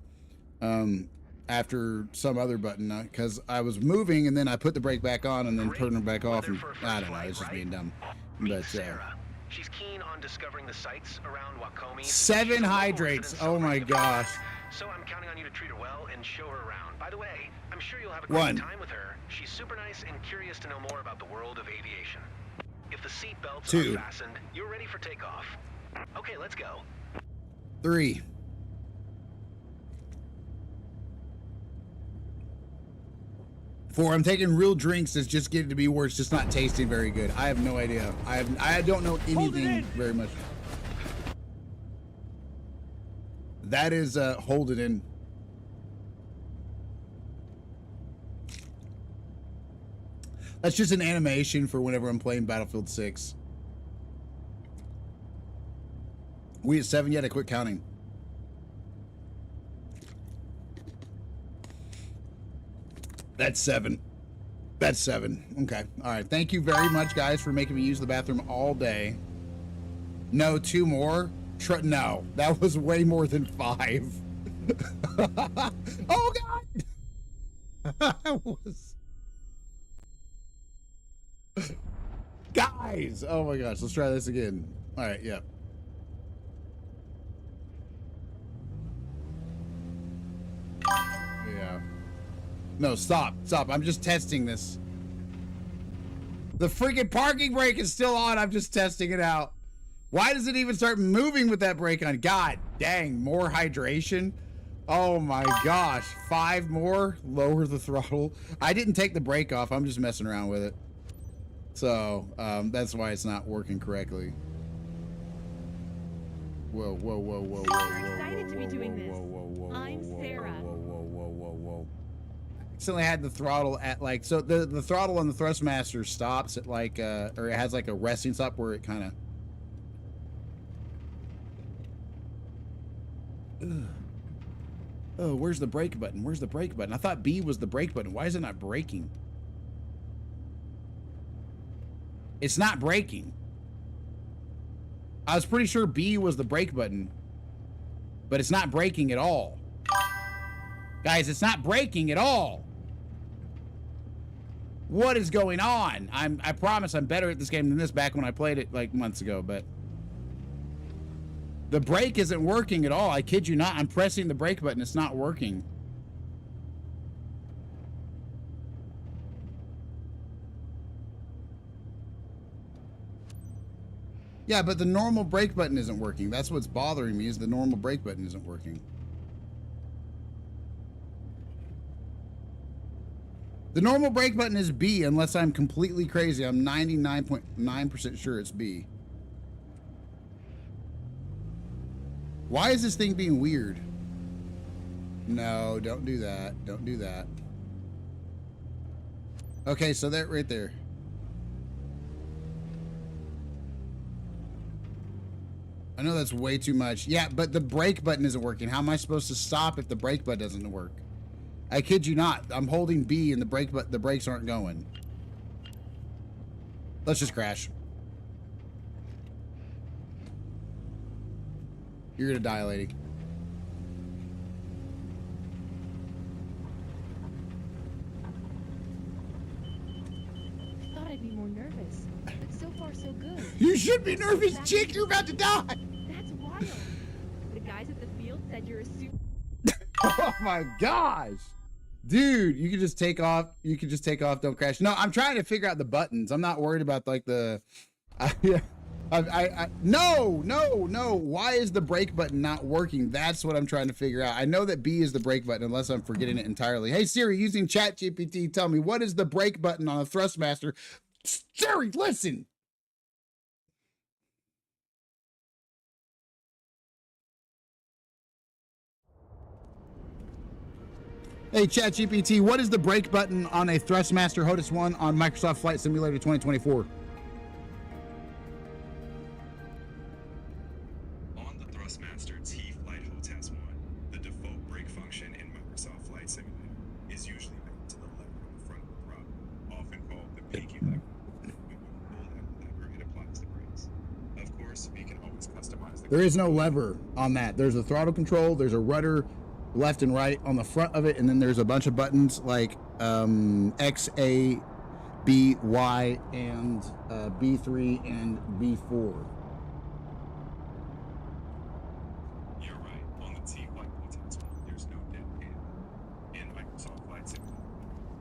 after some other button because I was moving and then I put the brake back on and then turned it back off, and I don't know, it's just being dumb. But Sarah. She's keen on discovering the sights around Wacomies. 7 hydrates. Oh my gosh. So I'm counting on you to treat her well and show her around. By the way, I'm sure you'll have a great time with her. She's super nice and curious to know more about the world of aviation. If the seat belts are fastened, you're ready for takeoff. Okay, let's go. 3. 4. I'm taking real drinks. It's just getting to be worse. Just not tasting very good. I have no idea. I don't know anything very much. That is hold it in. That's just an animation for whenever I'm playing Battlefield 6. We at 7 yet? I quit counting. That's 7. That's 7. Okay. All right. Thank you very much, guys, for making me use the bathroom all day. No, 2 more? No, that was way more than 5. Oh, God. That was... Guys. Oh, my gosh. Let's try this again. All right. Yep. Yeah. No, stop. Stop. I'm just testing this. The freaking parking brake is still on. I'm just testing it out. Why does it even start moving with that brake on? God dang, more hydration. Oh my gosh. 5 more. Lower the throttle. I didn't take the brake off. I'm just messing around with it. So, that's why it's not working correctly. Whoa, whoa, whoa, whoa, whoa, whoa, excited to be doing this. I'm Sarah. Accidentally had the throttle at like, so the throttle on the Thrustmaster stops at like or it has like a resting stop where it kind of Ugh. Oh, where's the brake button? Where's the brake button? I thought B was the brake button. Why is it not braking? It's not braking. I was pretty sure B was the brake button, but it's not braking at all. Guys, it's not braking at all. What is going on? I promise I'm better at this game than this back when I played it like months ago, but the brake isn't working at all. I kid you not. I'm pressing the brake button. It's not working. Yeah, but the normal brake button isn't working. That's what's bothering me, is the normal brake button isn't working. The normal brake button is B, unless I'm completely crazy. I'm 99.9% sure it's B. Why is this thing being weird? No, don't do that. Don't do that. Okay, so that right there. I know that's way too much. Yeah, but the brake button isn't working. How am I supposed to stop if the brake button doesn't work? I kid you not. I'm holding B and the brakes aren't going. Let's just crash. You're gonna die, lady. I thought I'd be more nervous, but so far so good. You should be nervous, chick. You're about to die. That's wild. The guys at the field said you're a super. Oh my gosh. Dude, you can just take off. You can just take off. Don't crash. No, I'm trying to figure out the buttons. I'm not worried about like the. No. Why is the brake button not working? That's what I'm trying to figure out. I know that B is the brake button, unless I'm forgetting it entirely. Hey Siri, using ChatGPT, tell me what is the brake button on a Thrustmaster? Siri, listen. Hey ChatGPT, what is the brake button on a Thrustmaster HOTUS 1 on Microsoft Flight Simulator 2024? On the Thrustmaster T-Flight HOTUS 1, the default brake function in Microsoft Flight Simulator is usually bound to the lever on the front of the throttle, often called the pinky lever. When you pull that lever, it applies the brakes. Of course, we can always customize the. There is no lever on that. There's a throttle control, there's a rudder left and right on the front of it, and then there's a bunch of buttons like X, A, B, Y, and B3 and B4. You're right. On the T-Flight HOTUS 1, there's no dead hand. In Microsoft Flight Simulator,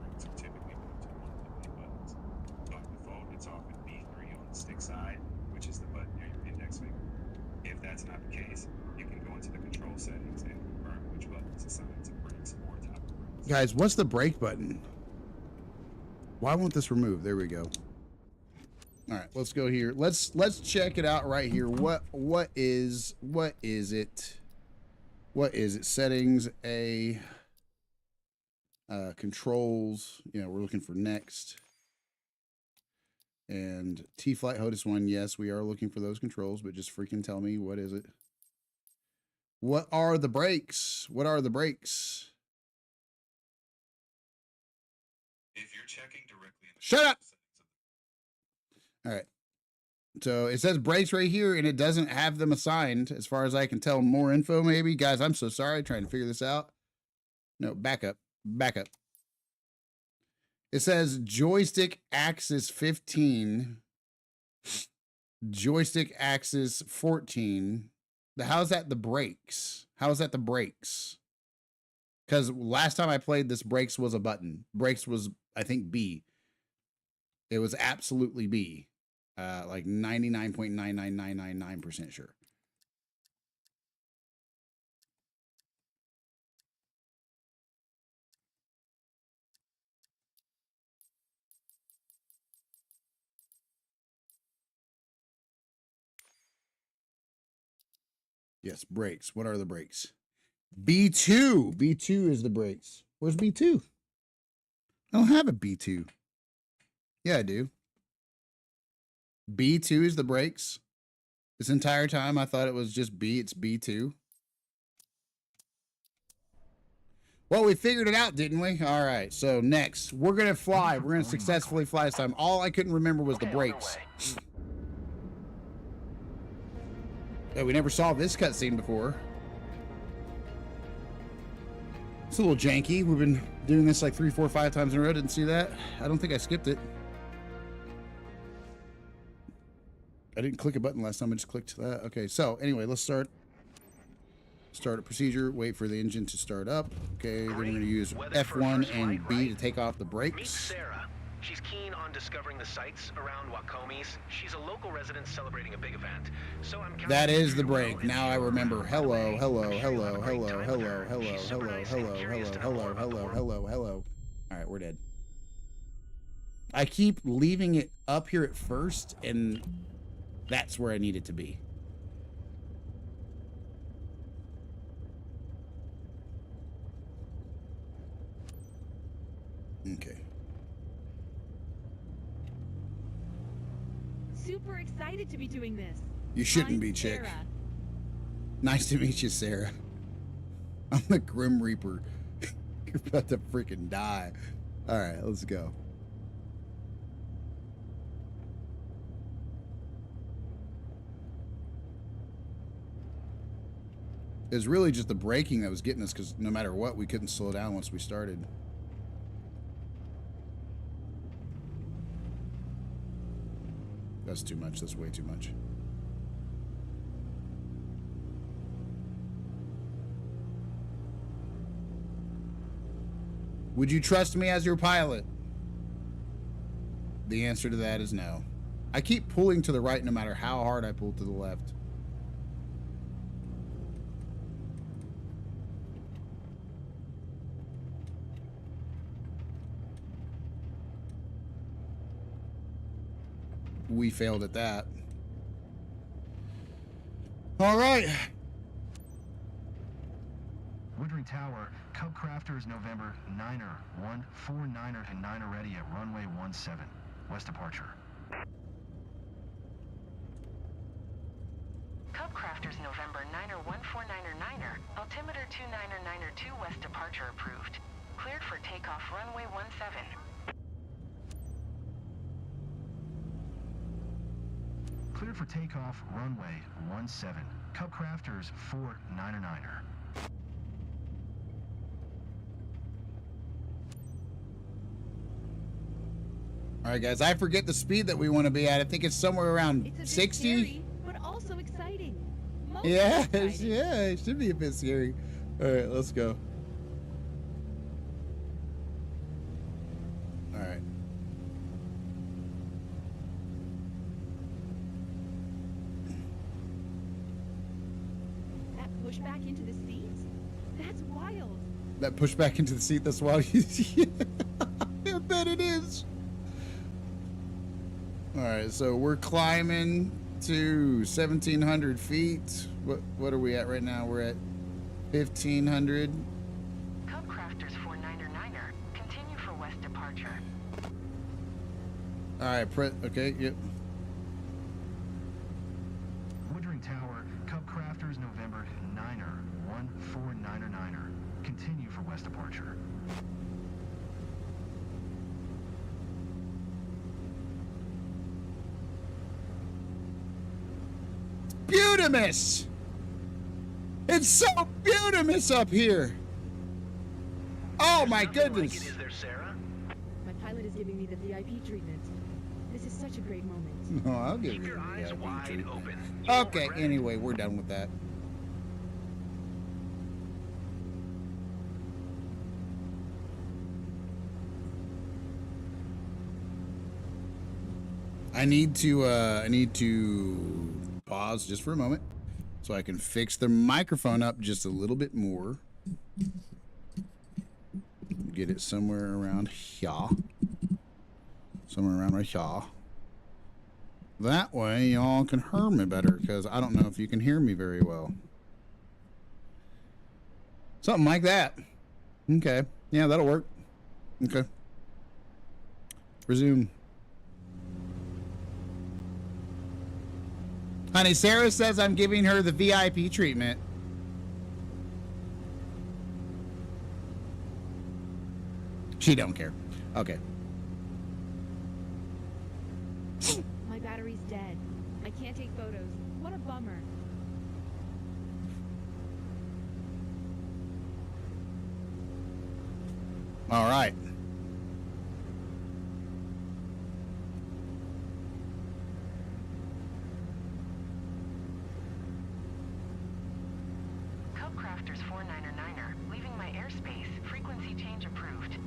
brakes are typically moved to multiple buttons. By default, it's often B3 on the stick side, which is the button near your index finger. If that's not the case, you can go into the control settings and confirm which button is assigned to brakes or top of brakes. Guys, what's the brake button? Why won't this remove? There we go. All right, let's go here. Let's check it out right here. What is it? What is it? Settings, A, controls. You know, we're looking for next. And T-Flight HOTUS 1, yes, we are looking for those controls, but just freaking tell me, what is it? What are the brakes? What are the brakes? If you're checking directly in the Shut up! settings of All right. So it says brakes right here, and it doesn't have them assigned, as far as I can tell. More info, maybe. Guys, I'm so sorry, trying to figure this out. No, back up. Back up. It says joystick axis 15, joystick axis 14. How's that the brakes? How is that the brakes? Because last time I played this, brakes was a button. Brakes was, I think, B. It was absolutely B. Like 99.99999% sure. Yes, brakes. What are the brakes? B2. B2 is the brakes. Where's B2? I don't have a B2. Yeah, I do. B2 is the brakes. This entire time I thought it was just B. It's B2. Well, we figured it out, didn't we? All right. So next, we're gonna fly. We're gonna successfully fly this time. All I couldn't remember was the brakes. Yeah, we never saw this cutscene before. It's a little janky. We've been doing this like 3, 4, 5 times in a row. Didn't see that. I don't think I skipped it. I didn't click a button last time. I just clicked that. Okay, so anyway, let's start. Start a procedure. Wait for the engine to start up. Okay, then we're going to use F1 and B to take off the Meet brakes. Sarah. She's keen on discovering the sights around Wacomi's. She's a local resident celebrating a big event. So I'm counting That on you is to the treat her break. well and Now I show her remember. around. Hello, hello, I'm sure you'll hello, have a great hello, time with hello, her. hello, She's super hello, nice and hello, curious hello, to know more hello, about the hello, world. hello, hello. All right, we're dead. I keep leaving it up here at first, and that's where I need it to be. Okay. Super excited to be doing this. You shouldn't I'm be, chick. Sarah. Nice to meet you, Sarah. I'm the Grim Reaper. You're about to freaking die. All right, let's go. It was really just the braking that was getting us, because no matter what, we couldn't slow down once we started. That's too much. That's way too much. Would you trust me as your pilot? The answer to that is no. I keep pulling to the right no matter how hard I pull to the left. We failed at that. All right. Woodring Tower, Cub Crafters, November, 9er, 149er to 9er ready at runway 17, west departure. Cub Crafters, November, 9er, 149er, 9er, altimeter 29er, 9er, 2 west departure approved. Cleared for takeoff, runway 17. Cleared for takeoff, runway 17. Cub Crafters, 49er, 9er. All right, guys. I forget the speed that we want to be at. I think it's somewhere around It's a bit 60. scary, but also exciting. Most Yeah, exciting. yeah, it should be a bit scary. All right, let's go. All right. That push back into the seats? That's wild. That push back into the seat. That's why. I bet it is. All right, so we're climbing to 1,700 feet. What are we at right now? We're at 1,500. Cub Crafters, 49er, 9er. Continue for west departure. All right, okay, yep. Woodring Tower, Cub Crafters, November, 9er, 149er, 9er. Continue for west departure. Beautimous! It's so beautimous up here. Oh my Nothing like it, goodness. is there, Sarah? My pilot is giving me the VIP treatment. This is such a great moment. Oh, I'll give Keep you your the eyes VIP wide treatment. open. You won't Okay, regret it. anyway, we're done with that. I need to pause just for a moment so I can fix the microphone up just a little bit more. Get it somewhere around here. Somewhere around right here. That way y'all can hear me better, because I don't know if you can hear me very well. Something like that. Okay. Yeah, that'll work. Okay. Resume. Honey, Sarah says I'm giving her the VIP treatment. She don't care. Okay. My battery's dead. I can't take photos. What a bummer. All right. Cubcrafters 49er, leaving my airspace. Frequency change approved.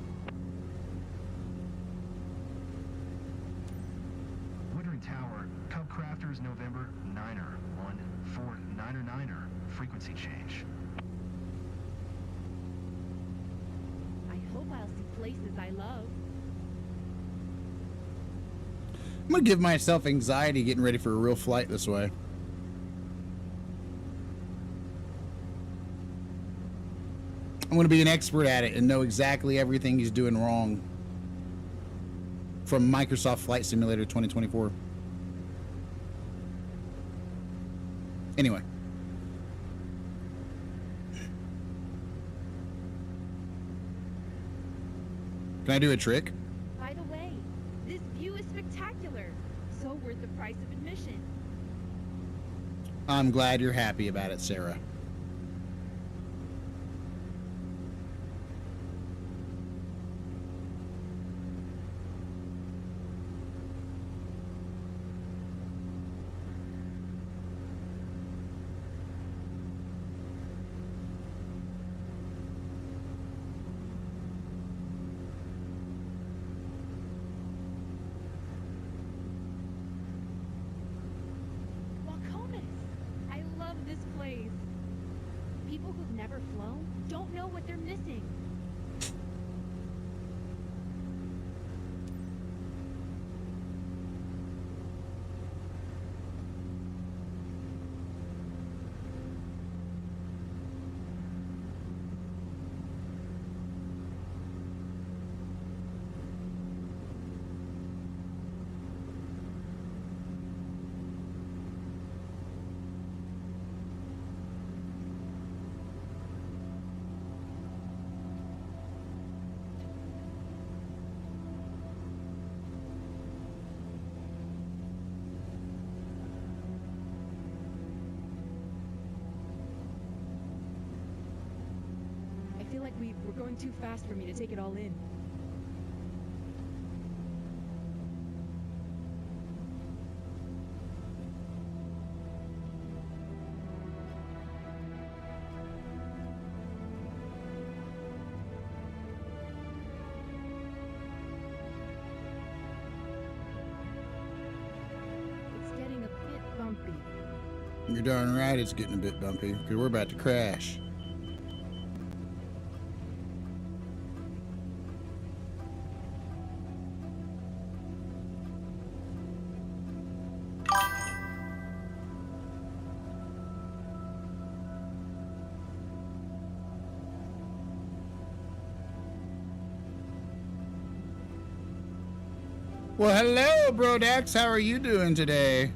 Woodring Tower, Cubcrafters November 9er, 149er, frequency change. I hope I'll see places I love. I'm gonna give myself anxiety getting ready for a real flight this way. I'm gonna be an expert at it and know exactly everything he's doing wrong. From Microsoft Flight Simulator 2024. Anyway. Can I do a trick? By the way, this view is spectacular. So worth the price of admission. I'm glad you're happy about it, Sarah. I love this place. People who've never flown don't know what they're missing. I feel like we're going too fast for me to take it all in. It's getting a bit bumpy. You're darn right it's getting a bit bumpy, because we're about to crash. Well, hello, Brodax. How are you doing today?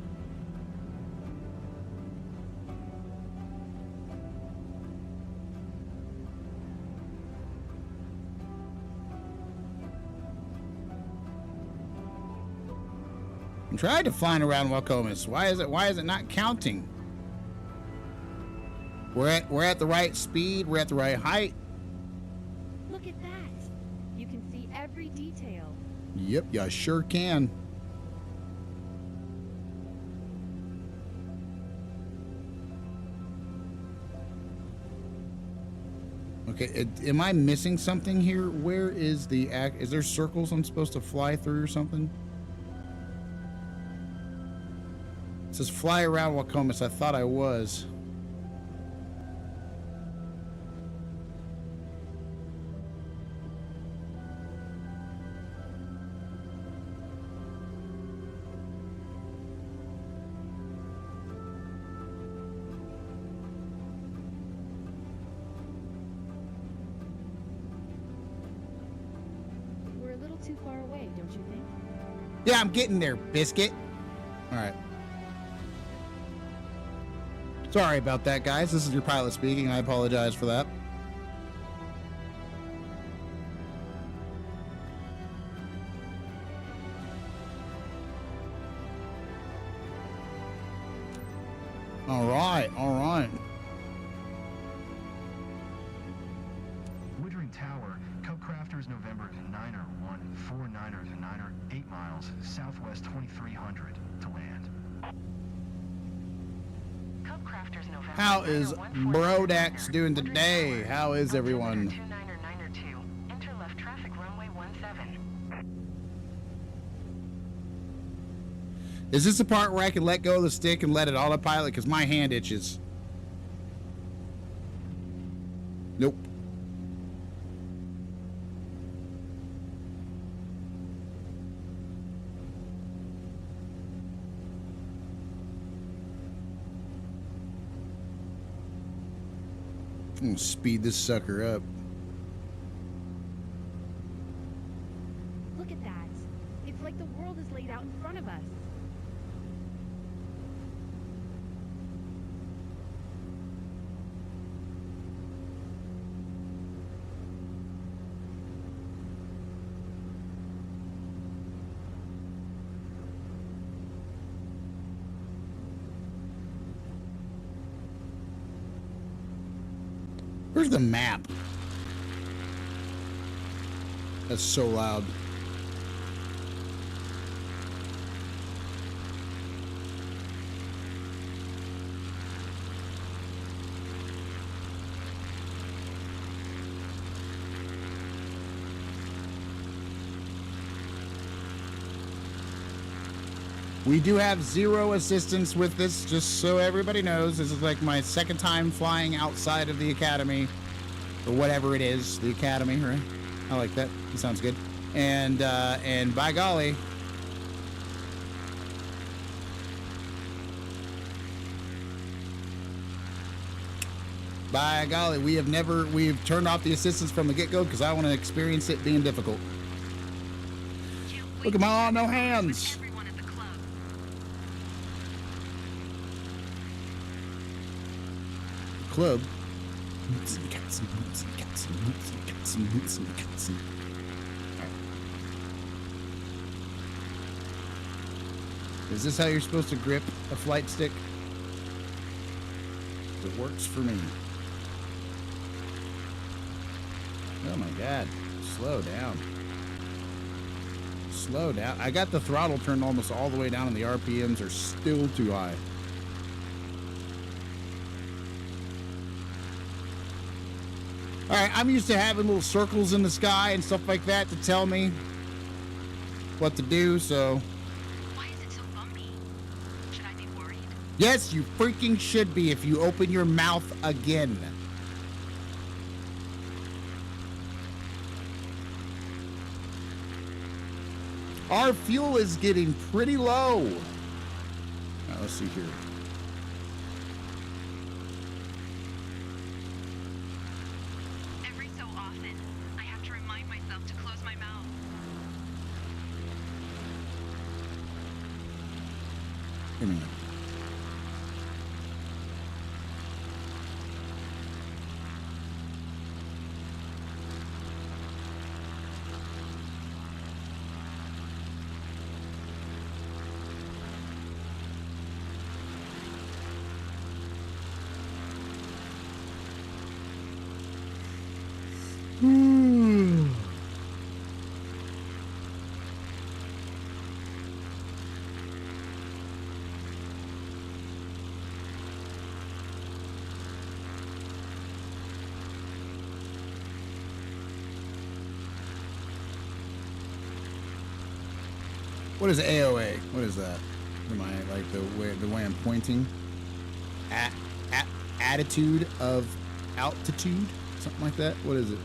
I'm trying to fly around Wacomas. Why is it not counting? We're at the right speed. We're at the right height. Look at that. You can see every detail. Yep, you sure can. Okay, am I missing something here? Where is the act? Is there circles I'm supposed to fly through or something? It says fly around Wacomas. I thought I was. We're a little too far away, don't you think? Yeah, I'm getting there, biscuit. All right. Sorry about that, guys. This is your pilot speaking. I apologize for that. right, all right. Woodring Tower, Cub Crafters November 9er 149er to 9er 8 miles southwest 2300 to land. Cub Crafters November. How is Brodax doing today? How is everyone? 2992. Enter left traffic runway 17. Is this the part where I can let go of the stick and let it autopilot? Because my hand itches. Nope. I'm gonna speed this sucker up. Look at that. It's like the world is laid out in front of us. Where's the map? That's so loud. We do have 0 assistance with this, just so everybody knows. This is like my second time flying outside of the academy, or whatever it is, the academy, right? I like that. It sounds good. And by golly, we've turned off the assistance from the get-go because I want to experience it being difficult. Look at my no hands. Club. Is this how you're supposed to grip a flight stick? It works for me. Oh my god. Slow down. Slow down. I got the throttle turned almost all the way down and the RPMs are still too high. Alright, I'm used to having little circles in the sky and stuff like that to tell me what to do, so... Why is it so bumpy? Should I be worried? Yes, you freaking should be if you open your mouth again. Our fuel is getting pretty low. Now, let's see here. Every so often, I have to remind myself to close my mouth. Give me a minute. What is AOA? What is that? Am I like the way I'm pointing? Attitude of altitude? Something like that? What is it?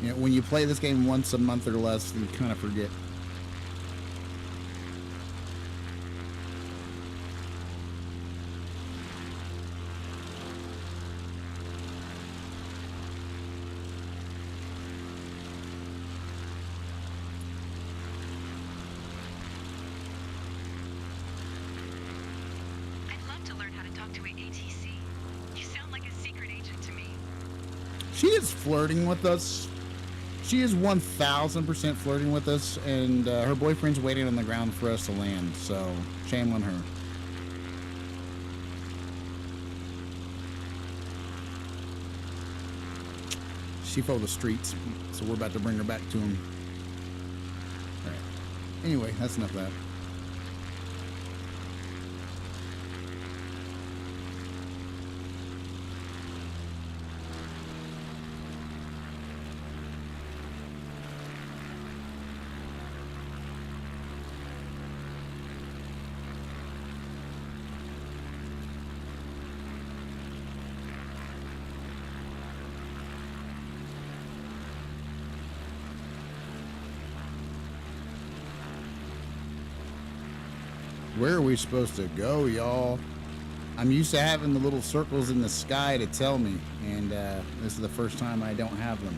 You know, when you play this game once a month or less, you kind of forget. I'd love to learn how to talk to an ATC. You sound like a secret agent to me. She is flirting with us. She is 1000% flirting with us, and her boyfriend's waiting on the ground for us to land, so shame on her. she fell the streets, so we're about to bring her back to him. All right. Anyway, that's enough of that. Where are we supposed to go, y'all? I'm used to having the little circles in the sky to tell me, and this is the first time I don't have them.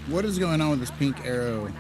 What is going on with this pink arrow?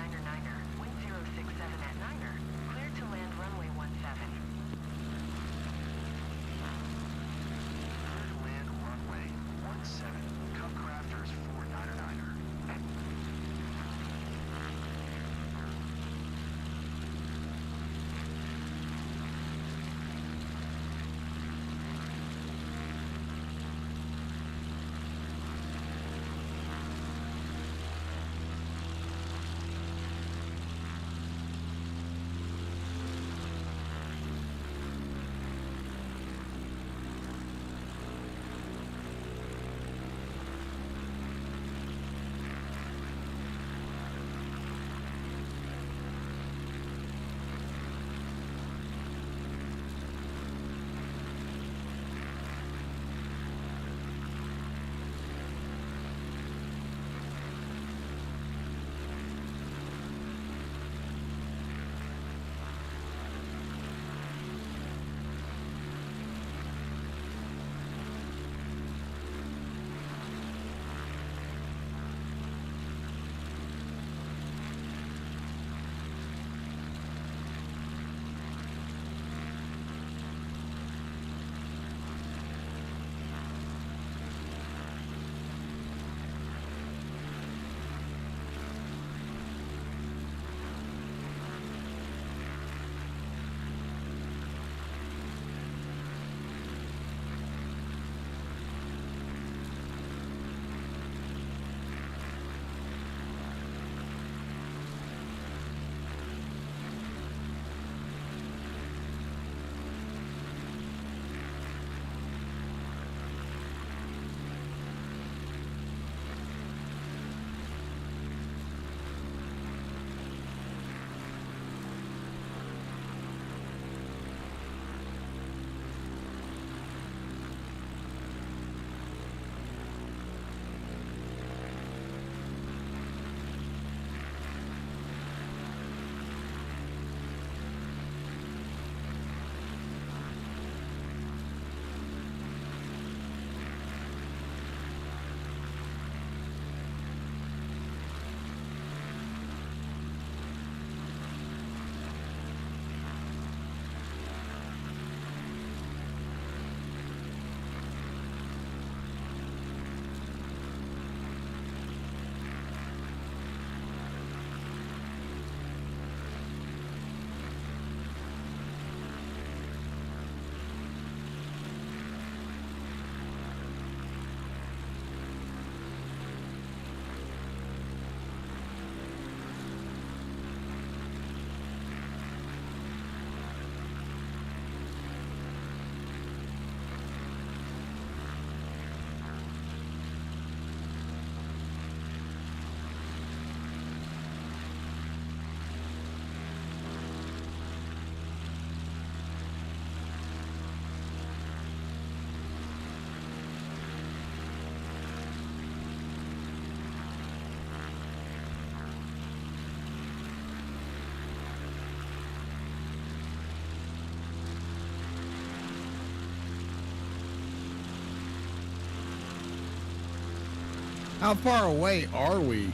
How far away are we?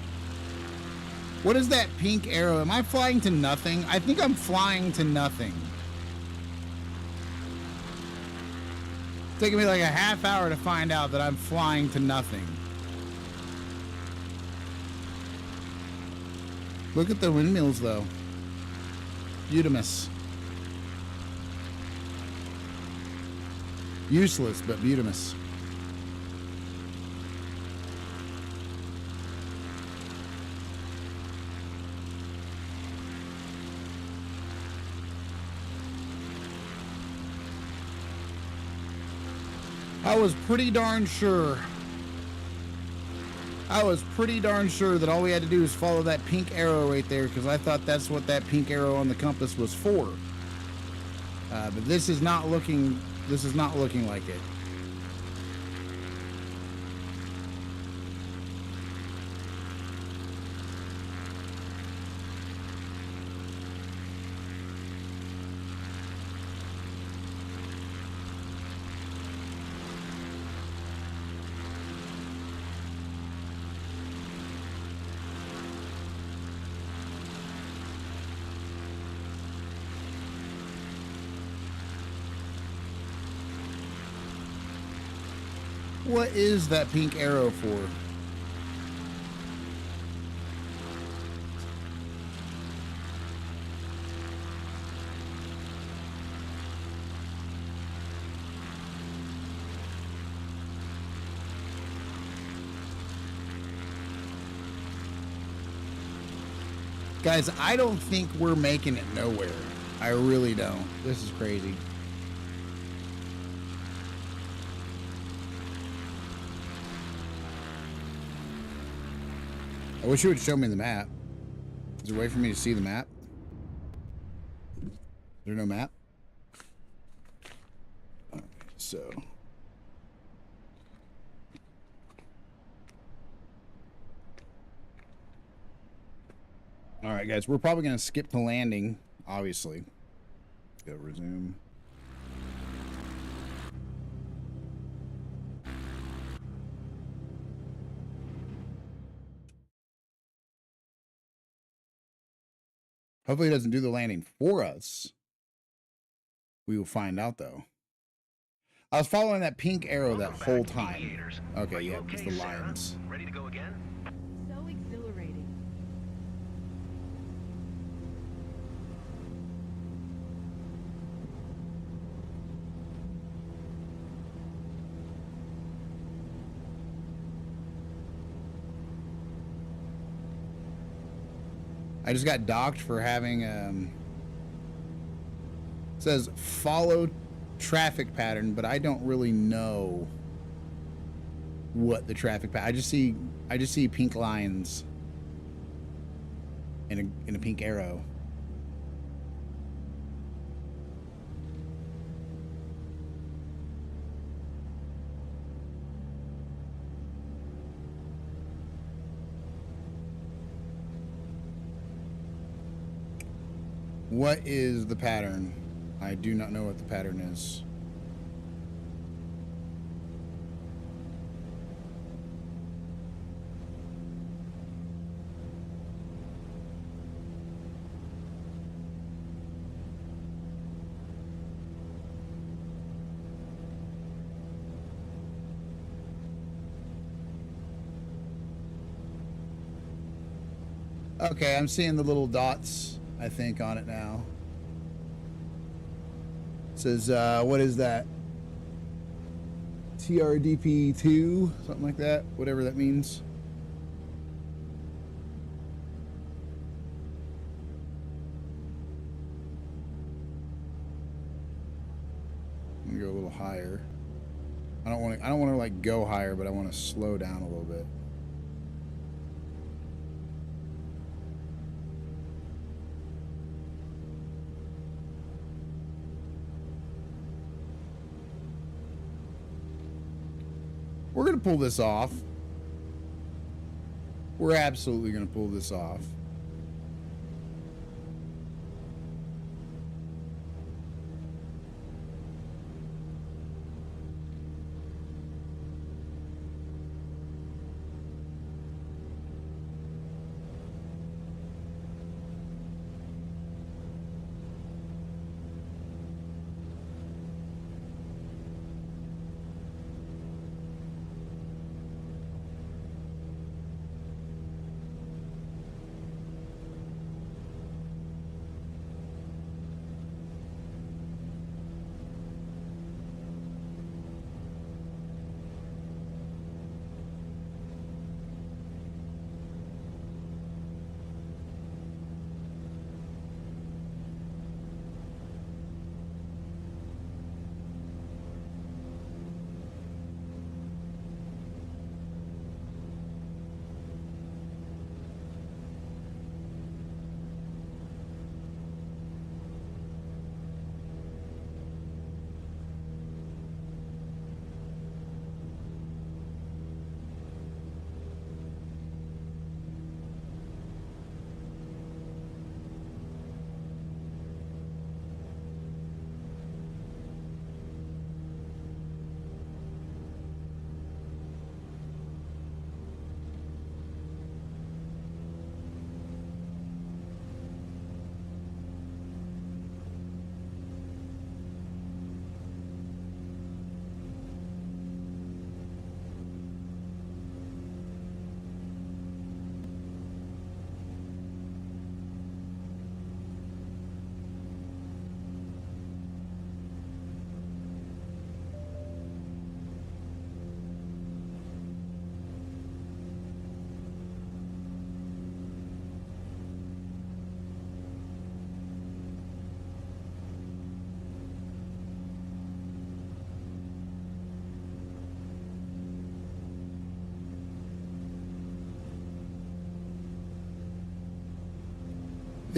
What is that pink arrow? Am I flying to nothing? I think I'm flying to nothing. It's taking me like a half hour to find out that I'm flying to nothing. Look at the windmills, though. Beautimous. Useless, but beautimous. I was pretty darn sure that all we had to do is follow that pink arrow right there, because I thought that's what that pink arrow on the compass was for. But this is not looking like it. What is that pink arrow for? Guys, I don't think we're making it nowhere. I really don't. This is crazy. I wish you would show me the map. Is there a way for me to see the map? Is there no map? Okay, so. All right, guys, we're probably going to skip to landing, obviously. Go resume. Hopefully it doesn't do the landing for us. We will find out, though. I was following that pink arrow that whole time. Okay, yeah, it's the lines. Ready to go again? So exhilarating. I just got docked for having it says follow traffic pattern, but I don't really know what the traffic pattern. I just see pink lines and a pink arrow. What is the pattern? I do not know what the pattern is. Okay, I'm seeing the little dots, I think, on it now. It says, what is that? TRDP2, something like that, whatever that means. I'm gonna go a little higher. I don't want to like go higher, but I want to slow down a little bit. We're going to pull this off. We're absolutely going to pull this off.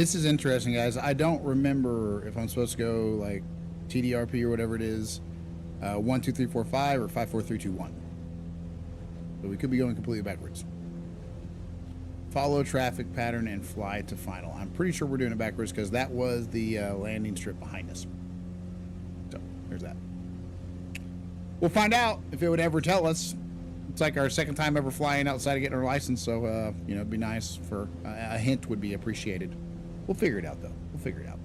This is interesting, guys. I don't remember if I'm supposed to go like TDRP or whatever it is, 1, 2, 3, 4, 5, or 5, 4, 3, 2, 1. So we could be going completely backwards. Follow traffic pattern and fly to final. I'm pretty sure we're doing it backwards because that was the landing strip behind us. So there's that. We'll find out if it would ever tell us. It's like our second time ever flying outside of getting our license, so you know, it'd be nice for a hint would be appreciated. We'll figure it out though. We'll figure it out.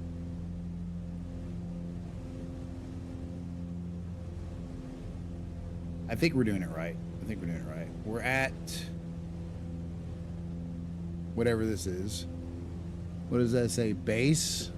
I think we're doing it right. I think we're doing it right. We're at whatever this is. What does that say? Base?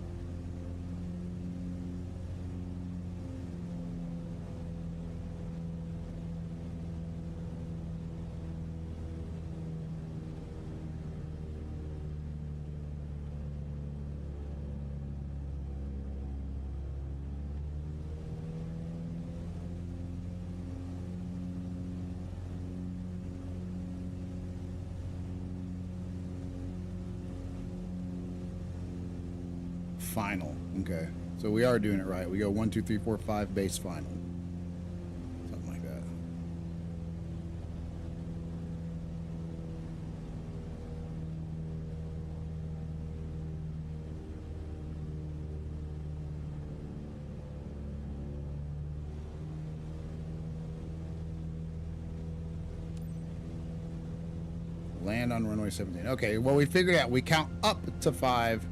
Final. Okay. So we are doing it right. We go 1, 2, 3, 4, 5 base final. Something like that. Land on runway 17. Okay, well we figured out we count up to 5.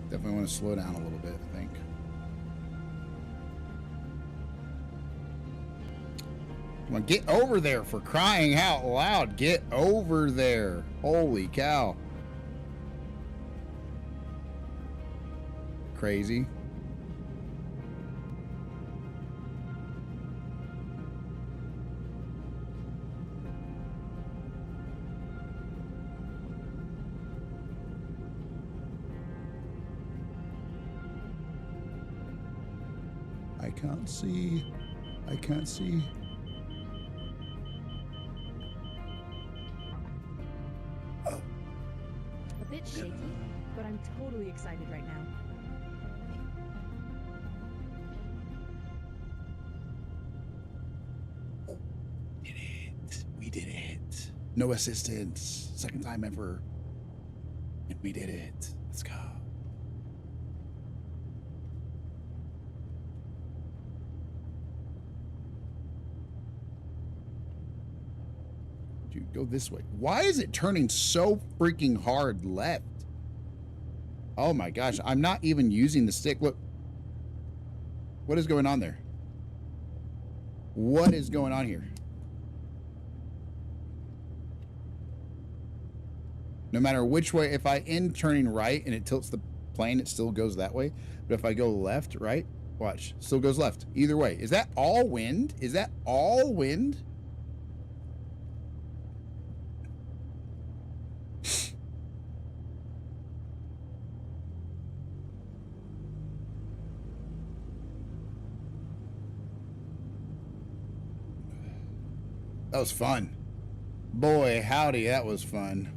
Definitely want to slow down a little bit, I think. Come on, get over there, for crying out loud. Get over there. Holy cow. Crazy. I can't see. I can't see. Oh. A bit shaky, but I'm totally excited right now. Did it. We did it. No assistance. Second time ever. And we did it. Let's go. Dude, go this way. Why is it turning so freaking hard left? Oh my gosh, I'm not even using the stick. Look. What is going on there? What is going on here? No matter which way, if I end turning right and it tilts the plane, it still goes that way. But if I go left, right, watch, still goes left. Either way. Is that all wind? Is that all wind? That was fun. Boy, howdy, that was fun.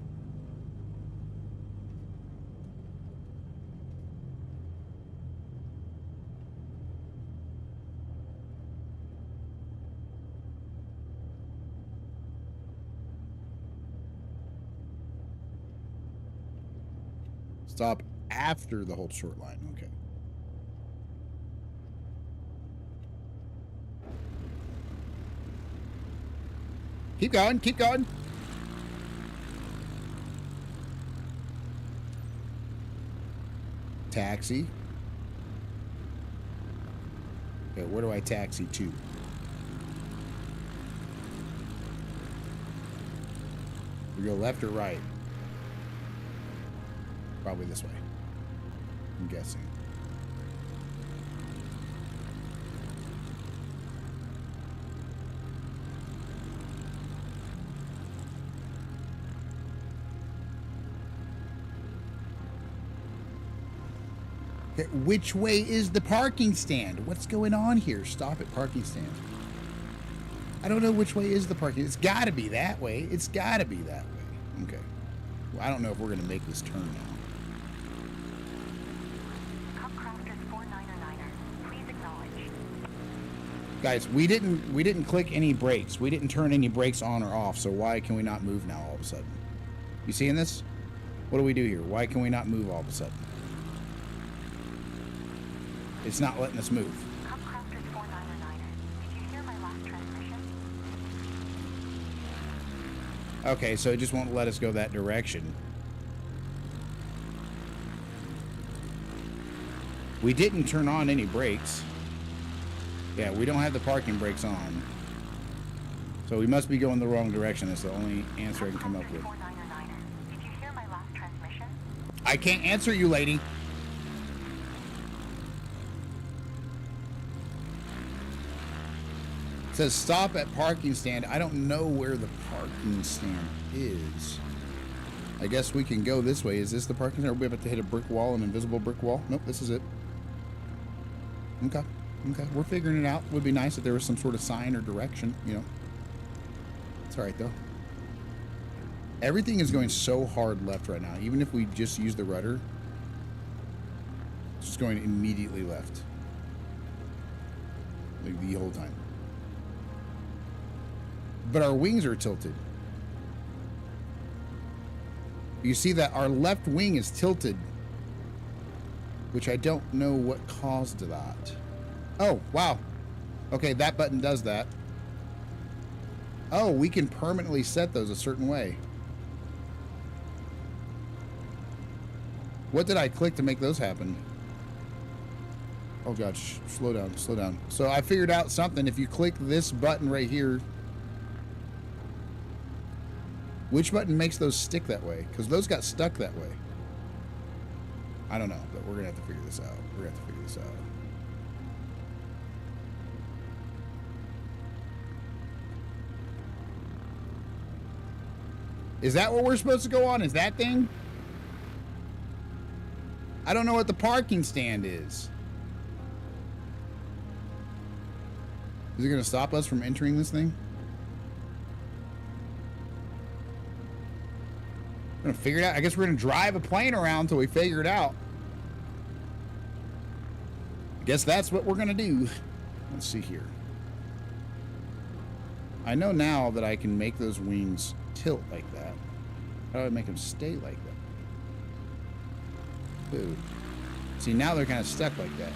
Stop after the whole short line. Okay. Keep going, keep going. Taxi. Okay, where do I taxi to? We go left or right? Probably this way, I'm guessing. Which way is the parking stand? What's going on here? Stop at parking stand. I don't know which way is the parking. It's got to be that way. It's got to be that way. Okay. Well, I don't know if we're going to make this turn now. Guys, we didn't click any brakes. We didn't turn any brakes on or off. So why can we not move now all of a sudden? You seeing this? What do we do here? Why can we not move all of a sudden? It's not letting us move. Okay, so it just won't let us go that direction. We didn't turn on any brakes. Yeah, we don't have the parking brakes on. So we must be going the wrong direction. That's the only answer I can come up with. Did you hear my last transmission? I can't answer you, lady. It says stop at parking stand. I don't know where the parking stand is. I guess we can go this way. Is this the parking stand? Are we about to hit a brick wall, an invisible brick wall? Nope, this is it. Okay. Okay, we're figuring it out. Would be nice if there was some sort of sign or direction, you know. It's all right, though. Everything is going so hard left right now. Even if we just use the rudder, it's just going immediately left. Like the whole time. But our wings are tilted. You see that our left wing is tilted, which I don't know what caused that. Oh, wow. Okay, that button does that. Oh, we can permanently set those a certain way. What did I click to make those happen? Oh, gosh. Slow down, slow down. So I figured out something. If you click this button right here, which button makes those stick that way? Because those got stuck that way. I don't know, but we're going to have to figure this out. We're going to have to figure this out. Is that what we're supposed to go on? Is that thing? I don't know what the parking stand is. Is it going to stop us from entering this thing? We're going to figure it out. I guess we're going to drive a plane around until we figure it out. I guess that's what we're going to do. Let's see here. I know now that I can make those wings tilt like that. How do I make them stay like that? Ooh. See, now they're kind of stuck like that.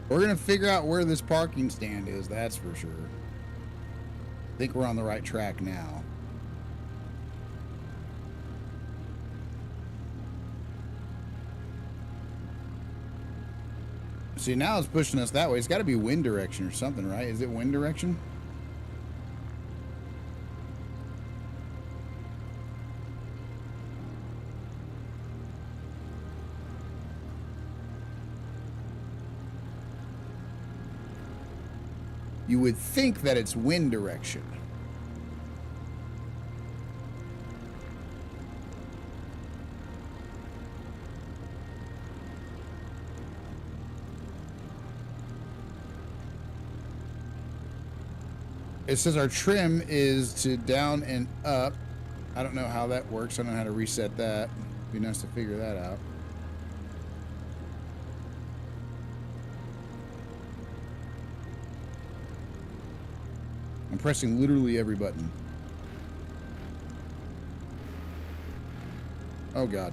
We're going to figure out where this parking stand is, that's for sure. I think we're on the right track now. See, now it's pushing us that way. It's got to be wind direction or something, right? Is it wind direction? You would think that it's wind direction. It says our trim is to down and up. I don't know how that works. I don't know how to reset that. It'd be nice to figure that out. I'm pressing literally every button. Oh, God.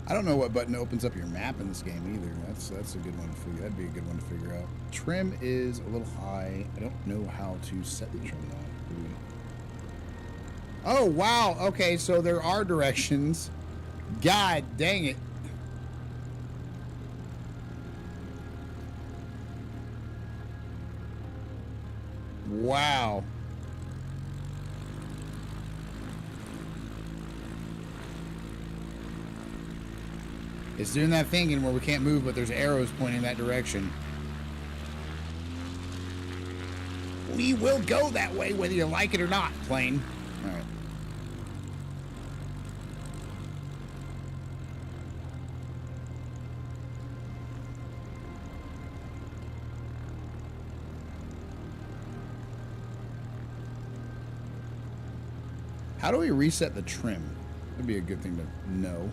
I don't know what button opens up your map in this game either. That's a good one to figure. That'd be a good one to figure out. Trim is a little high. I don't know how to set the trim though. Oh wow. Okay, so there are directions. God dang it. Wow. It's doing that thing where we can't move, but there's arrows pointing that direction. We will go that way whether you like it or not, plane. All right. How do we reset the trim? That'd be a good thing to know.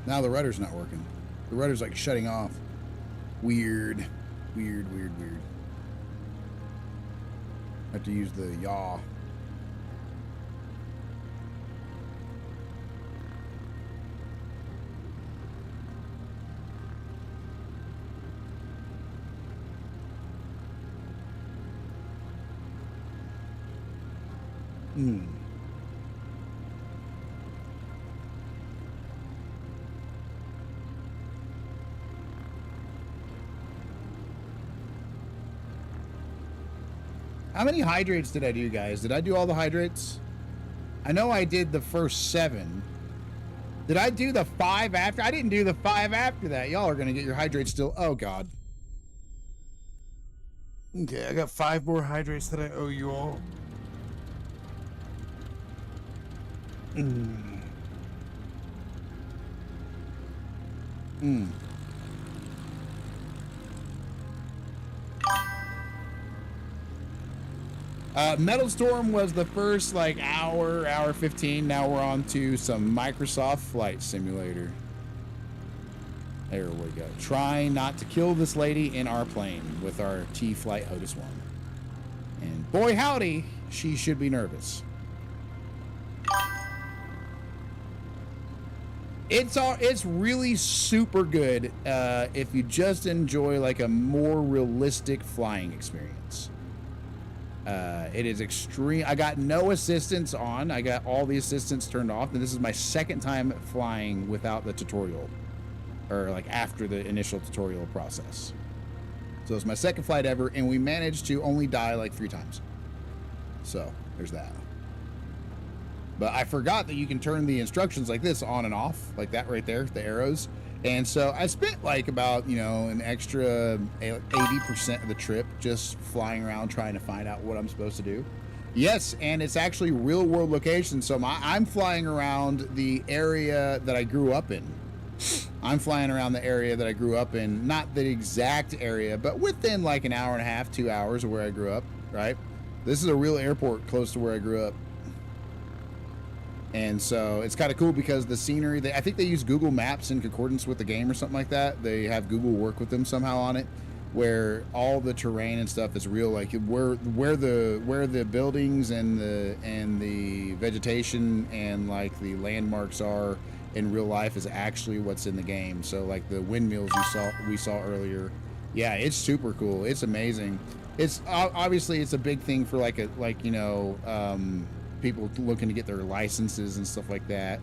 Now the rudder's not working. The rudder's like shutting off. Weird. Weird, weird, weird. I have to use the yaw. How many hydrates did I do, guys? Did I do all the hydrates? I know I did the first 7. Did I do the 5 after? I didn't do the 5 after that. Y'all are going to get your hydrates still. Oh, God. Okay, I got 5 more hydrates that I owe you all. MetalStorm was the first like hour 15. Now we're on to some Microsoft Flight Simulator. There we go. Trying not to kill this lady in our plane with our T-Flight Otis 1. And boy howdy, she should be nervous. It's really super good if you just enjoy like a more realistic flying experience. It is extreme. I got no assistance on. I got all the assistance turned off, and this is my second time flying without the tutorial, or like after the initial tutorial process. So it's my second flight ever, and we managed to only die like 3 times. So there's that. But I forgot that you can turn the instructions like this on and off, like that right there, the arrows. And so I spent like about, you know, an extra 80% of the trip just flying around trying to find out what I'm supposed to do. Yes, and it's actually real world location. So I'm flying around the area that I grew up in. I'm flying around the area that I grew up in, not the exact area, but within like an hour and a half, 2 hours of where I grew up, right? This is a real airport close to where I grew up. And so it's kind of cool because the scenery, I think they use Google Maps in concordance with the game or something like that. They have Google work with them somehow on it, where all the terrain and stuff is real, like where the buildings and the vegetation and like the landmarks are in real life is actually what's in the game. So like the windmills we saw earlier. Yeah, it's super cool. It's amazing. It's obviously it's a big thing for people looking to get their licenses and stuff like that,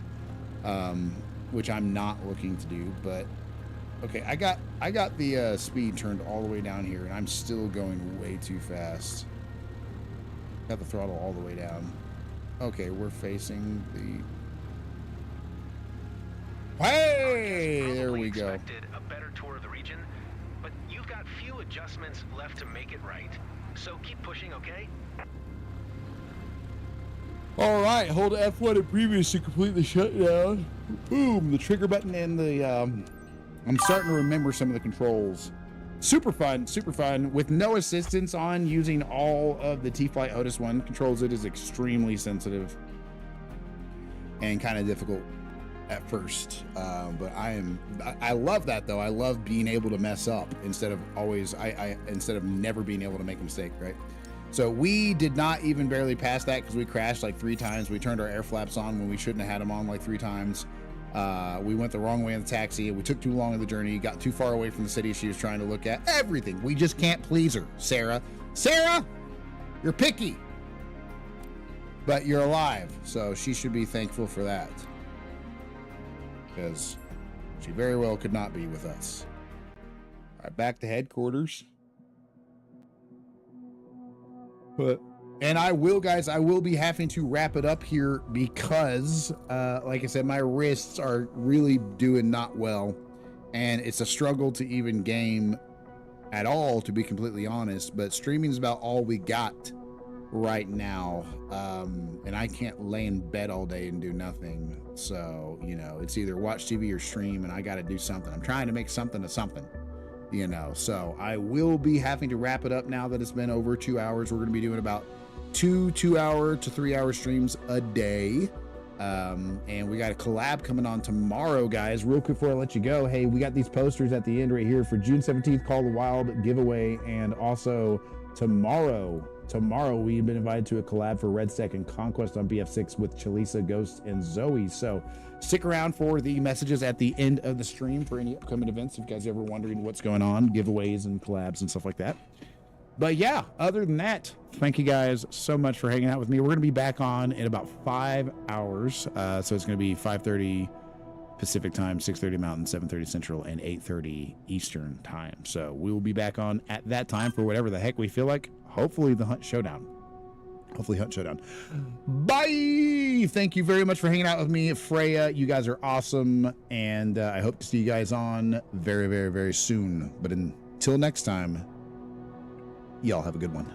which I'm not looking to do. But okay, I got the speed turned all the way down here, and I'm still going way too fast. Got the throttle all the way down. Okay, we're facing the. Hey, there we go. A better tour of the region, but you've got few adjustments left to make it right. So keep pushing, okay? All right, hold F1 and previous to complete the shutdown. Boom, the trigger button and the, I'm starting to remember some of the controls. Super fun. With no assistance on, using all of the T-Flight Otis 1 controls, it is extremely sensitive and kind of difficult. at first. But I love that though. I love being able to mess up instead of always, instead of never being able to make a mistake, right? So we did not even barely pass that because we crashed like 3 times. We turned our air flaps on when we shouldn't have had them on like 3 times. We went the wrong way in the taxi. We took too long in the journey, got too far away from the city she was trying to look at. Everything. We just can't please her, Sarah. Sarah, you're picky. But you're alive, so she should be thankful for that. Because she very well could not be with us. All right, back to headquarters. And I will, guys, I will be having to wrap it up here because, like I said, my wrists are really doing not well. And it's a struggle to even game at all, to be completely honest. But streaming is about all we got right now. And I can't lay in bed all day and do nothing. So, you know, it's either watch TV or stream, and I got to do something. I'm trying to make something of something. You know, so I will be having to wrap it up now that it's been over 2 hours. We're going to be doing about 2 2-hour to 3-hour streams a day. And we got a collab coming on tomorrow, guys. Real quick before I let you go, hey, we got these posters at the end right here for June 17th, Call the Wild giveaway. And also tomorrow we've been invited to a collab for Red Stack and Conquest on BF6 with Chalisa, Ghost, and Zoe. So stick around for the messages at the end of the stream for any upcoming events if you guys are ever wondering what's going on, giveaways and collabs and stuff like that. But yeah, other than that, thank you guys so much for hanging out with me. We're going to be back on in about 5 hours. So it's going to be 5:30 Pacific time, 6:30 Mountain, 7:30 Central, and 8:30 Eastern time. So we will be back on at that time for whatever the heck we feel like. Hopefully the Hunt Showdown. Bye. Thank you very much for hanging out with me, Freya. You guys are awesome. And I hope to see you guys on very, very, very soon. But until next time, y'all have a good one.